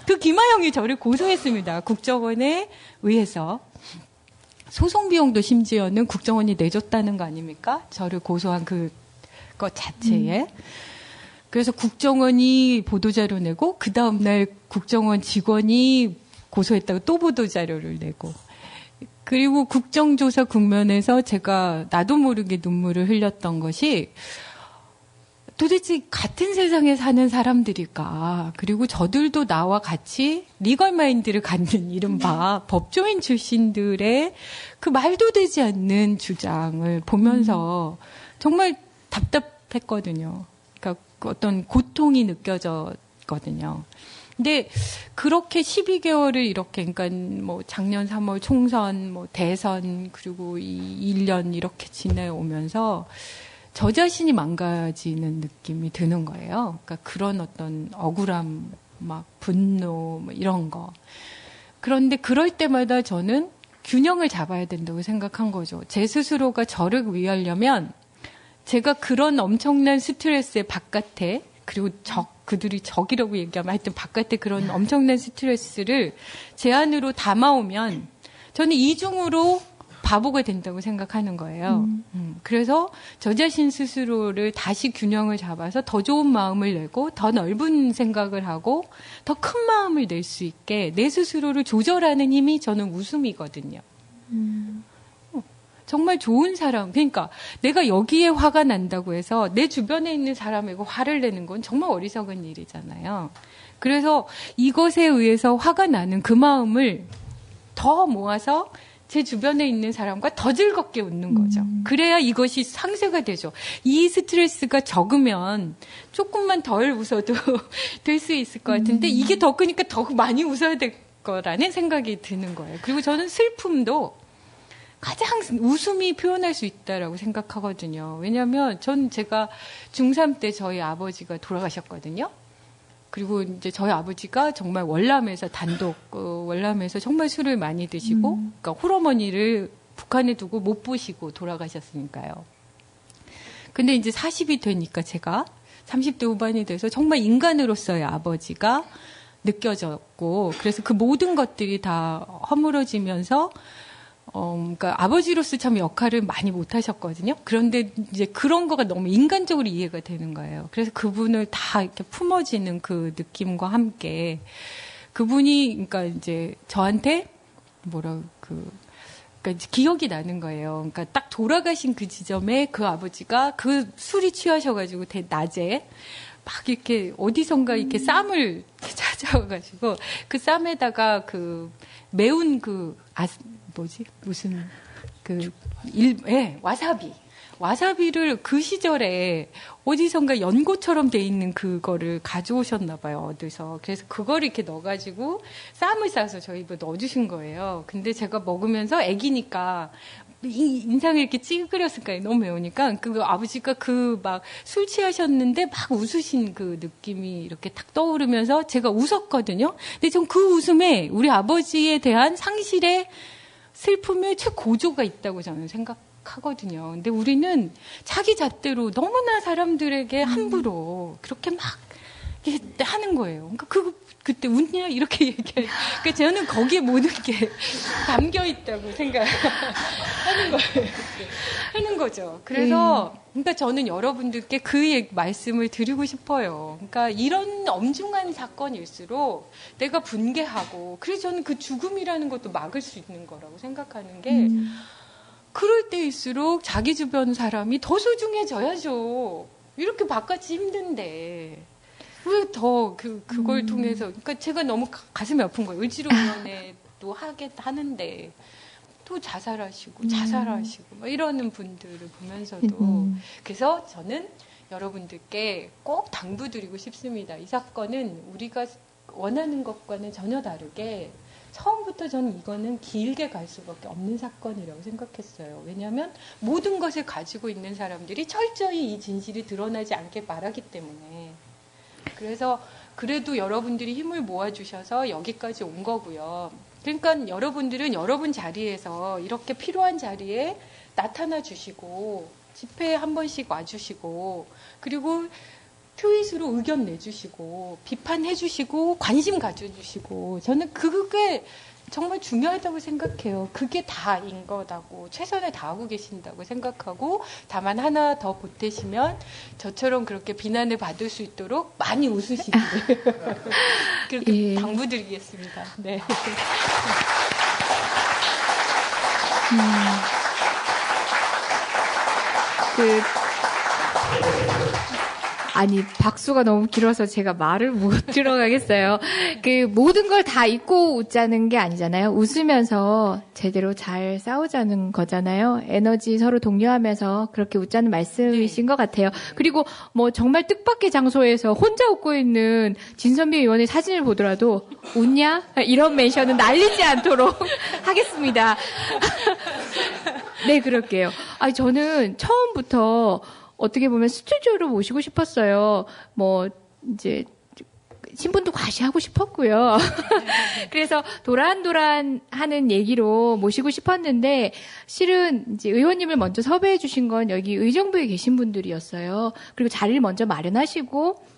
그 김하영이 저를 고소했습니다. 국정원에 의해서. 소송 비용도 심지어는 국정원이 내줬다는 거 아닙니까? 저를 고소한 그것 자체에. 그래서 국정원이 보도자료 내고 그 다음날 국정원 직원이 고소했다고 또 보도자료를 내고 그리고 국정조사 국면에서 제가 나도 모르게 눈물을 흘렸던 것이 도대체 같은 세상에 사는 사람들일까? 그리고 저들도 나와 같이 리걸 마인드를 갖는 이른바 법조인 출신들의 그 말도 되지 않는 주장을 보면서 정말 답답했거든요. 그러니까 어떤 고통이 느껴졌거든요. 근데 그렇게 12개월을 이렇게, 그러니까 뭐 작년 3월 총선, 뭐 대선, 그리고 이 1년 이렇게 지내오면서 저 자신이 망가지는 느낌이 드는 거예요. 그러니까 그런 어떤 억울함, 막 분노, 뭐 이런 거. 그런데 그럴 때마다 저는 균형을 잡아야 된다고 생각한 거죠. 제 스스로가 저를 위하려면 제가 그런 엄청난 스트레스의 바깥에 그리고 그들이 적이라고 얘기하면 하여튼 바깥에 그런 엄청난 스트레스를 제 안으로 담아오면 저는 이중으로 바보가 된다고 생각하는 거예요. 그래서 저 자신 스스로를 다시 균형을 잡아서 더 좋은 마음을 내고 더 넓은 생각을 하고 더 큰 마음을 낼 수 있게 내 스스로를 조절하는 힘이 저는 웃음이거든요. 정말 좋은 사람, 그러니까 내가 여기에 화가 난다고 해서 내 주변에 있는 사람에게 화를 내는 건 정말 어리석은 일이잖아요. 그래서 이것에 의해서 화가 나는 그 마음을 더 모아서 제 주변에 있는 사람과 더 즐겁게 웃는 거죠. 그래야 이것이 상쇄가 되죠. 이 스트레스가 적으면 조금만 덜 웃어도 될 수 있을 것 같은데 이게 더 크니까 더 많이 웃어야 될 거라는 생각이 드는 거예요. 그리고 저는 슬픔도 가장 웃음이 표현할 수 있다라고 생각하거든요. 왜냐하면 제가 중3 때 저희 아버지가 돌아가셨거든요. 그리고 이제 저희 아버지가 정말 월남에서 단독 월남에서 정말 술을 많이 드시고 그러니까 홀어머니를 북한에 두고 못 보시고 돌아가셨으니까요. 근데 이제 40이 되니까 제가 30대 후반이 돼서 정말 인간으로서의 아버지가 느껴졌고 그래서 그 모든 것들이 다 허물어지면서 그러니까 아버지로서 참 역할을 많이 못 하셨거든요. 그런데 이제 그런 거가 너무 인간적으로 이해가 되는 거예요. 그래서 그분을 다 이렇게 품어지는 그 느낌과 함께 그분이 그러니까 이제 저한테 그러니까 이제 기억이 나는 거예요. 그러니까 딱 돌아가신 그 지점에 그 아버지가 그 술이 취하셔가지고 낮에 막 이렇게 어디선가 이렇게 쌈을 찾아와가지고 그 쌈에다가 그 매운 와사비를 그 시절에 어디선가 연고처럼 돼 있는 그거를 가져오셨나 봐요, 어디서. 그래서 그거를 이렇게 넣어가지고 쌈을 싸서 저희 입에 넣어주신 거예요. 근데 제가 먹으면서 애기니까 인상을 이렇게 찌그렸을까요? 너무 매우니까. 그 아버지가 술 취하셨는데 막 웃으신 그 느낌이 이렇게 탁 떠오르면서 제가 웃었거든요. 근데 전 그 웃음에 우리 아버지에 대한 상실의 슬픔의 최고조가 있다고 저는 생각하거든요. 근데 우리는 자기 잣대로 너무나 사람들에게 함부로 그렇게 막 이렇게 하는 거예요. 그러니까 그때 웃냐? 이렇게 얘기해요. 그러니까 저는 거기에 모든 게 담겨 있다고 생각하는 거예요. 하는 거죠. 그래서, 그러니까 저는 여러분들께 그 말씀을 드리고 싶어요. 그러니까 이런 엄중한 사건일수록 내가 분개하고, 그래서 저는 그 죽음이라는 것도 막을 수 있는 거라고 생각하는 게, 그럴 때일수록 자기 주변 사람이 더 소중해져야죠. 이렇게 바깥이 힘든데. 왜 더 그걸 통해서 그러니까 제가 너무 가슴이 아픈 거예요. 을지로위원회도 하는데 또 자살하시고 막 이러는 분들을 보면서도 그래서 저는 여러분들께 꼭 당부드리고 싶습니다. 이 사건은 우리가 원하는 것과는 전혀 다르게 처음부터 저는 이거는 길게 갈 수밖에 없는 사건이라고 생각했어요. 왜냐하면 모든 것을 가지고 있는 사람들이 철저히 이 진실이 드러나지 않게 바라기 때문에. 그래서 그래도 여러분들이 힘을 모아주셔서 여기까지 온 거고요. 그러니까 여러분들은 여러분 자리에서 이렇게 필요한 자리에 나타나 주시고 집회에 한 번씩 와주시고 그리고 트윗으로 의견 내주시고 비판해 주시고 관심 가져주시고 저는 그게 정말 중요하다고 생각해요. 그게 다인 거다고 최선을 다하고 계신다고 생각하고 다만 하나 더 보태시면 저처럼 그렇게 비난을 받을 수 있도록 많이 웃으시길 그렇게 당부드리겠습니다. 네. 아니, 박수가 너무 길어서 제가 말을 못 들어가겠어요. 모든 걸 다 잊고 웃자는 게 아니잖아요. 웃으면서 제대로 잘 싸우자는 거잖아요. 에너지 서로 동료하면서 그렇게 웃자는 말씀이신 것 같아요. 그리고 정말 뜻밖의 장소에서 혼자 웃고 있는 진선미 의원의 사진을 보더라도 웃냐? 이런 멘션은 날리지 않도록 하겠습니다. 네, 그럴게요. 저는 처음부터 어떻게 보면 스튜디오로 모시고 싶었어요. 이제, 신분도 과시하고 싶었고요. 그래서 도란도란 하는 얘기로 모시고 싶었는데, 실은 이제 의원님을 먼저 섭외해 주신 건 여기 의정부에 계신 분들이었어요. 그리고 자리를 먼저 마련하시고,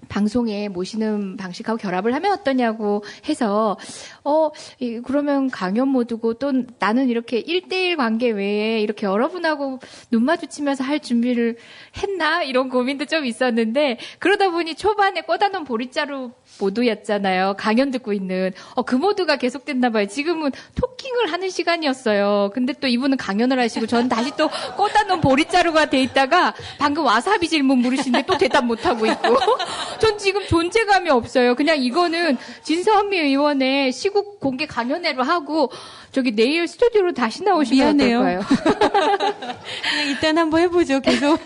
방송에 모시는 방식하고 결합을 하면 어떠냐고 해서 그러면 강연 모드고 또 나는 이렇게 1대1 관계 외에 이렇게 여러분하고 눈 마주치면서 할 준비를 했나 이런 고민도 좀 있었는데 그러다 보니 초반에 꽂아놓은 보리자루 모드였잖아요. 강연 듣고 있는 그 모드가 계속됐나 봐요. 지금은 토킹을 하는 시간이었어요. 근데 또 이분은 강연을 하시고 저는 다시 또 꽂아놓은 보리자루가 돼 있다가 방금 와사비 질문 물으시는데 또 대답 못하고 있고 전 지금 존재감이 없어요. 그냥 이거는 진선미 의원의 시국 공개 강연회로 하고 저기 내일 스튜디오로 다시 나오시면 미안해요. 어떨까요? 일단 한번 해보죠. 계속.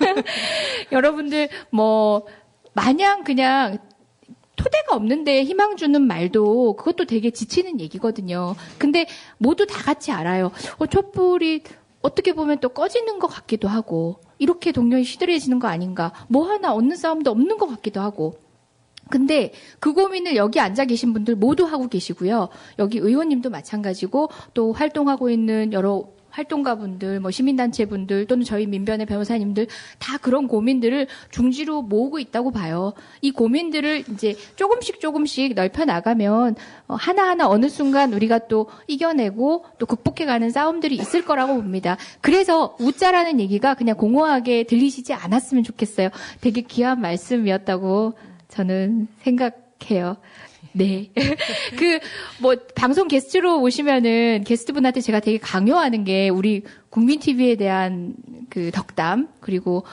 여러분들 마냥 그냥 토대가 없는데 희망 주는 말도 그것도 되게 지치는 얘기거든요. 근데 모두 다 같이 알아요. 촛불이 어떻게 보면 또 꺼지는 것 같기도 하고 이렇게 동료에 시들해지는 거 아닌가. 하나 얻는 싸움도 없는 것 같기도 하고. 근데 그 고민을 여기 앉아 계신 분들 모두 하고 계시고요. 여기 의원님도 마찬가지고 또 활동하고 있는 여러 활동가분들, 시민단체분들 또는 저희 민변의 변호사님들 다 그런 고민들을 중지로 모으고 있다고 봐요. 이 고민들을 이제 조금씩 넓혀 나가면 하나하나 어느 순간 우리가 또 이겨내고 또 극복해가는 싸움들이 있을 거라고 봅니다. 그래서 웃자라는 얘기가 그냥 공허하게 들리시지 않았으면 좋겠어요. 되게 귀한 말씀이었다고 저는 생각해요. 네. 방송 게스트로 오시면은 게스트분한테 제가 되게 강요하는 게 우리 국민TV에 대한 덕담, 그리고,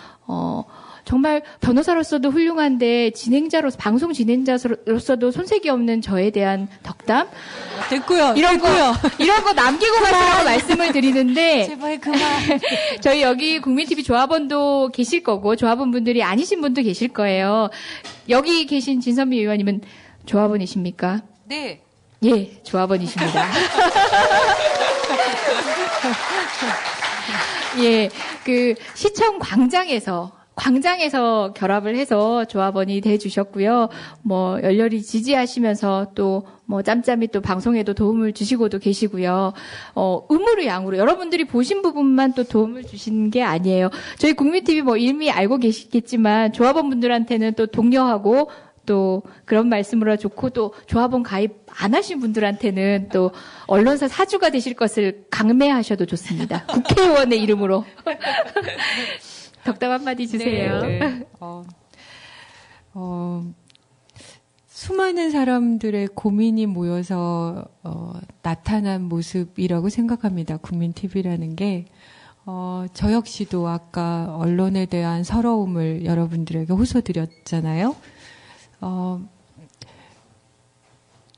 정말 변호사로서도 훌륭한데 방송 진행자로서도 손색이 없는 저에 대한 덕담. 됐고요. 이런 거 남기고 가시라고 말씀을 드리는데. 제발 그만. 저희 여기 국민TV 조합원도 계실 거고, 조합원분들이 아니신 분도 계실 거예요. 여기 계신 진선미 의원님은 조합원이십니까? 네. 예, 조합원이십니다. 예, 시청 광장에서 결합을 해서 조합원이 돼 주셨고요. 열렬히 지지하시면서 또 짬짬이 또 방송에도 도움을 주시고도 계시고요. 음으로 양으로 여러분들이 보신 부분만 또 도움을 주시는 게 아니에요. 저희 국민TV 이미 알고 계시겠지만 조합원분들한테는 또 독려하고 또 그런 말씀으로 좋고 또 조합원 가입 안 하신 분들한테는 또 언론사 사주가 되실 것을 강매하셔도 좋습니다. 국회의원의 이름으로. 덕담 한마디 주세요. 네. 수많은 사람들의 고민이 모여서 나타난 모습이라고 생각합니다. 국민TV라는 게. 저 역시도 아까 언론에 대한 서러움을 여러분들에게 호소드렸잖아요.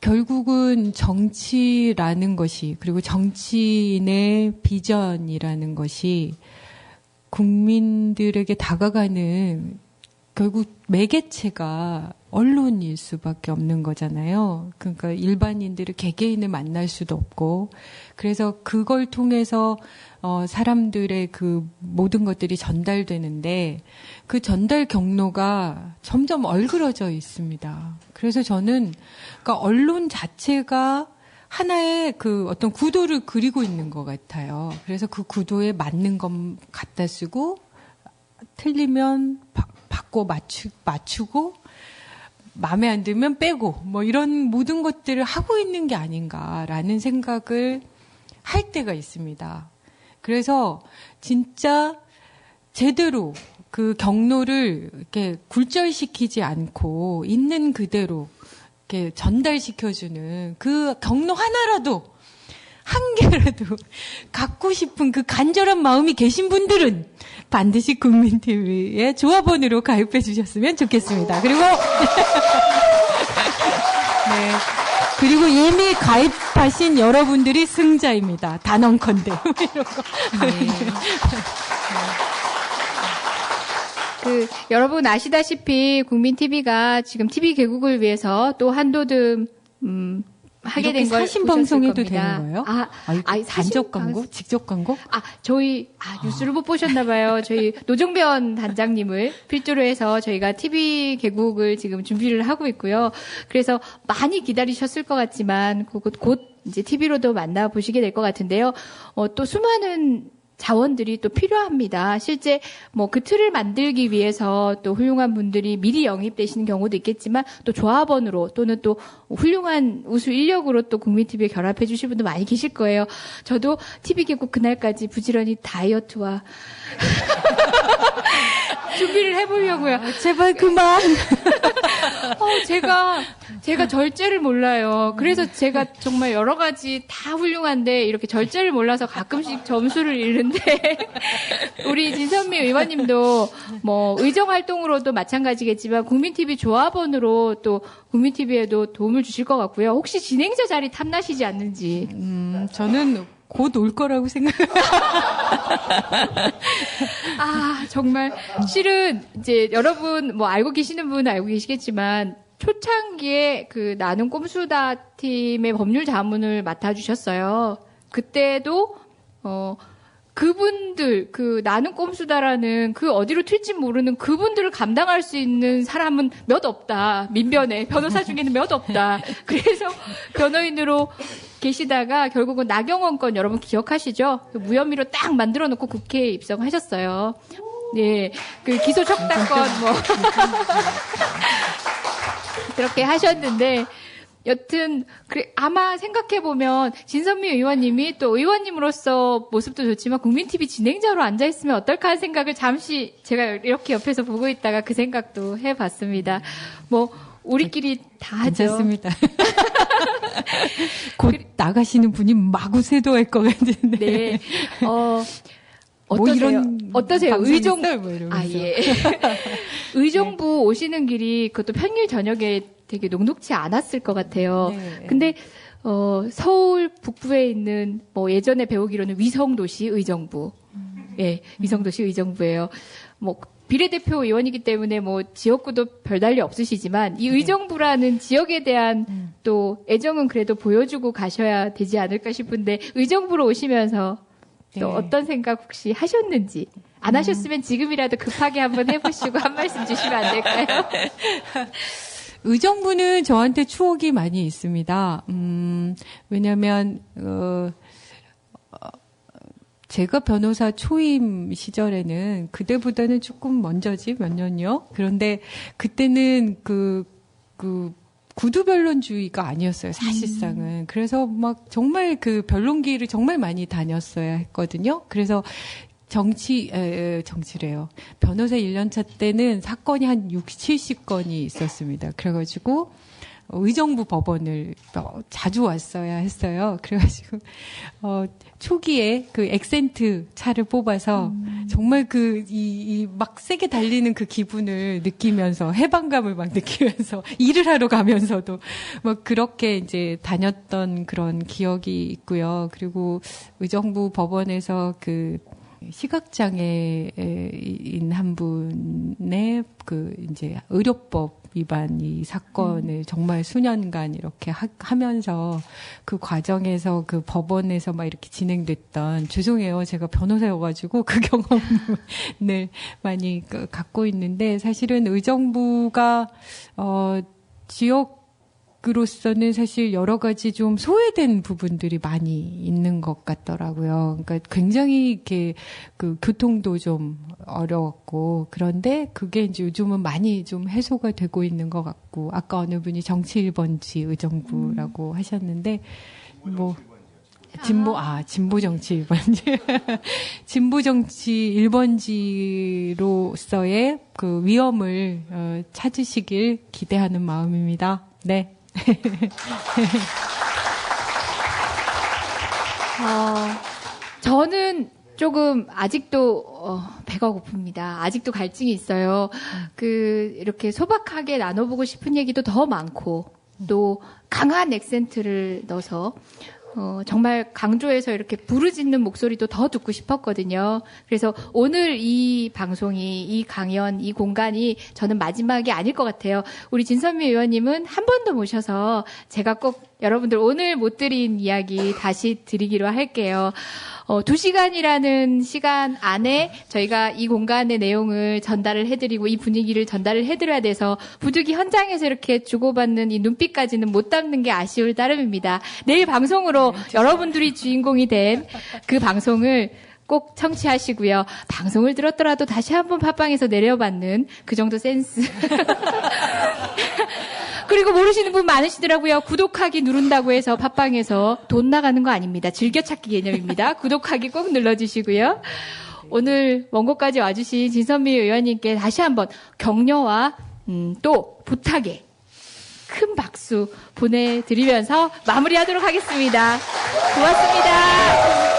결국은 정치라는 것이, 그리고 정치인의 비전이라는 것이 국민들에게 다가가는 결국 매개체가 언론일 수밖에 없는 거잖아요. 그러니까 일반인들을 개개인을 만날 수도 없고, 그래서 그걸 통해서 사람들의 모든 것들이 전달되는데 그 전달 경로가 점점 얼그러져 있습니다. 그래서 저는 그러니까 언론 자체가 하나의 어떤 구도를 그리고 있는 것 같아요. 그래서 그 구도에 맞는 것 갖다 쓰고 틀리면 바꿔 맞추고 마음에 안 들면 빼고 뭐 이런 모든 것들을 하고 있는 게 아닌가라는 생각을 할 때가 있습니다. 그래서 진짜 제대로 그 경로를 이렇게 굴절시키지 않고 있는 그대로 이렇게 전달시켜주는 그 경로 하나라도 한 개라도 갖고 싶은 그 간절한 마음이 계신 분들은 반드시 국민TV의 조합원으로 가입해 주셨으면 좋겠습니다. 그리고 네. 그리고 이미 가입하신 여러분들이 승자입니다. 단언컨대. 이런 거. 여러분 아시다시피 국민TV가 지금 TV 개국을 위해서 또 한도듬 하게 된 걸 사신 방송해도 되는 거예요? 간접 광고? 직접 광고? 저희 뉴스를 못 보셨나 봐요. 저희 노종변 단장님을 필두로 해서 저희가 TV 개국을 지금 준비를 하고 있고요. 그래서 많이 기다리셨을 것 같지만 곧 이제 TV로도 만나 보시게 될 것 같은데요. 또 수많은 자원들이 또 필요합니다. 실제 뭐 그 틀을 만들기 위해서 또 훌륭한 분들이 미리 영입되시는 경우도 있겠지만 또 조합원으로 또는 또 훌륭한 우수 인력으로 또 국민TV에 결합해 주실 분도 많이 계실 거예요. 저도 TV 개국 그날까지 부지런히 다이어트와 준비를 해보려고요. 제발 그만. 제가 절제를 몰라요. 그래서 제가 정말 여러 가지 다 훌륭한데 이렇게 절제를 몰라서 가끔씩 점수를 잃는데 우리 진선미 의원님도 뭐 의정 활동으로도 마찬가지겠지만 국민TV 조합원으로 또 국민TV에도 도움을 주실 것 같고요. 혹시 진행자 자리 탐나시지 않는지. 저는 곧 올 거라고 생각해요. 정말 실은 이제 여러분 뭐 알고 계시는 분은 알고 계시겠지만 초창기에 그 나는 꼼수다 팀의 법률 자문을 맡아주셨어요. 그때도 그분들 나는 꼼수다라는 그 어디로 튈지 모르는 그분들을 감당할 수 있는 사람은 몇 없다. 민변에 변호사 중에는 몇 없다. 그래서 변호인으로 계시다가 결국은 나경원 건 여러분 기억하시죠? 무혐의로 딱 만들어 놓고 국회에 입성하셨어요. 네, 그 기소 척당권 그렇게 하셨는데 여튼 아마 생각해보면 진선미 의원님이 또 의원님으로서 모습도 좋지만 국민TV 진행자로 앉아있으면 어떨까 하는 생각을 잠시 제가 이렇게 옆에서 보고 있다가 그 생각도 해봤습니다. 뭐 우리끼리 다 하죠. 괜찮습니다. 곧 나가시는 분이 마구 쇄도할 것 같은데. 네. 어떠세요? 의정, 예. 의정부 오시는 길이 그것도 평일 저녁에 되게 녹록지 않았을 것 같아요. 네. 근데, 서울 북부에 있는, 뭐 예전에 배우기로는 위성도시 의정부. 예, 위성도시 의정부예요. 뭐, 비례대표 의원이기 때문에 뭐 지역구도 별달리 없으시지만 이 의정부라는 지역에 대한 또 애정은 그래도 보여주고 가셔야 되지 않을까 싶은데 의정부로 오시면서 또 어떤 생각 혹시 하셨는지 안 하셨으면 지금이라도 급하게 한번 해보시고 한 말씀 주시면 안 될까요? 의정부는 저한테 추억이 많이 있습니다. 왜냐면 제가 변호사 초임 시절에는 그때보다는 조금 먼저지 몇 년이요. 그런데 그때는 그 구두 변론주의가 아니었어요, 사실상은. 그래서 막 정말 그 변론기를 정말 많이 다녔어야 했거든요. 그래서 정치래요. 변호사 1년차 때는 사건이 한 60, 70건이 있었습니다. 그래가지고 의정부 법원을 자주 왔어야 했어요. 그래가지고 초기에 그 엑센트 차를 뽑아서 정말 막 세게 달리는 그 기분을 느끼면서 해방감을 막 느끼면서 일을 하러 가면서도 막 그렇게 이제 다녔던 그런 기억이 있고요. 그리고 의정부 법원에서 그 시각장애인 한 분의 그 이제 의료법 위반 이 사건을 정말 수년간 이렇게 하면서 그 과정에서 그 법원에서 막 이렇게 진행됐던, 죄송해요. 제가 변호사여가지고 그 경험을 많이 갖고 있는데, 사실은 의정부가, 지역 정치인으로서는 사실 여러 가지 좀 소외된 부분들이 많이 있는 것 같더라고요. 그러니까 굉장히 이렇게 그 교통도 좀 어려웠고, 그런데 그게 이제 요즘은 많이 좀 해소가 되고 있는 것 같고, 아까 어느 분이 정치 1번지 의정부라고 하셨는데, 뭐, 진보 정치 1번지. 진보 정치 1번지로서의 그 위험을 찾으시길 기대하는 마음입니다. 네. 저는 조금 아직도 배가 고픕니다. 아직도 갈증이 있어요. 이렇게 소박하게 나눠보고 싶은 얘기도 더 많고, 또 강한 액센트를 넣어서 정말 강조해서 이렇게 부르짖는 목소리도 더 듣고 싶었거든요. 그래서 오늘 이 방송이, 이 강연, 이 공간이 저는 마지막이 아닐 것 같아요. 우리 진선미 의원님은 한 번 더 모셔서 제가 꼭 여러분들 오늘 못 드린 이야기 다시 드리기로 할게요. 2시간이라는 시간 안에 저희가 이 공간의 내용을 전달을 해드리고 이 분위기를 전달을 해드려야 돼서 부득이 현장에서 이렇게 주고받는 이 눈빛까지는 못 담는 게 아쉬울 따름입니다. 내일 방송으로 여러분들이 주인공이 된 그 방송을 꼭 청취하시고요. 방송을 들었더라도 다시 한번 팟빵에서 내려받는 그 정도 센스. 그리고 모르시는 분 많으시더라고요. 구독하기 누른다고 해서 팟빵에서 돈 나가는 거 아닙니다. 즐겨찾기 개념입니다. 구독하기 꼭 눌러주시고요. 오늘 원고까지 와주신 진선미 의원님께 다시 한번 격려와 또 부탁에 큰 박수 보내드리면서 마무리하도록 하겠습니다. 고맙습니다.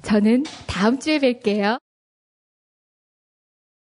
저는 다음 주에 뵐게요.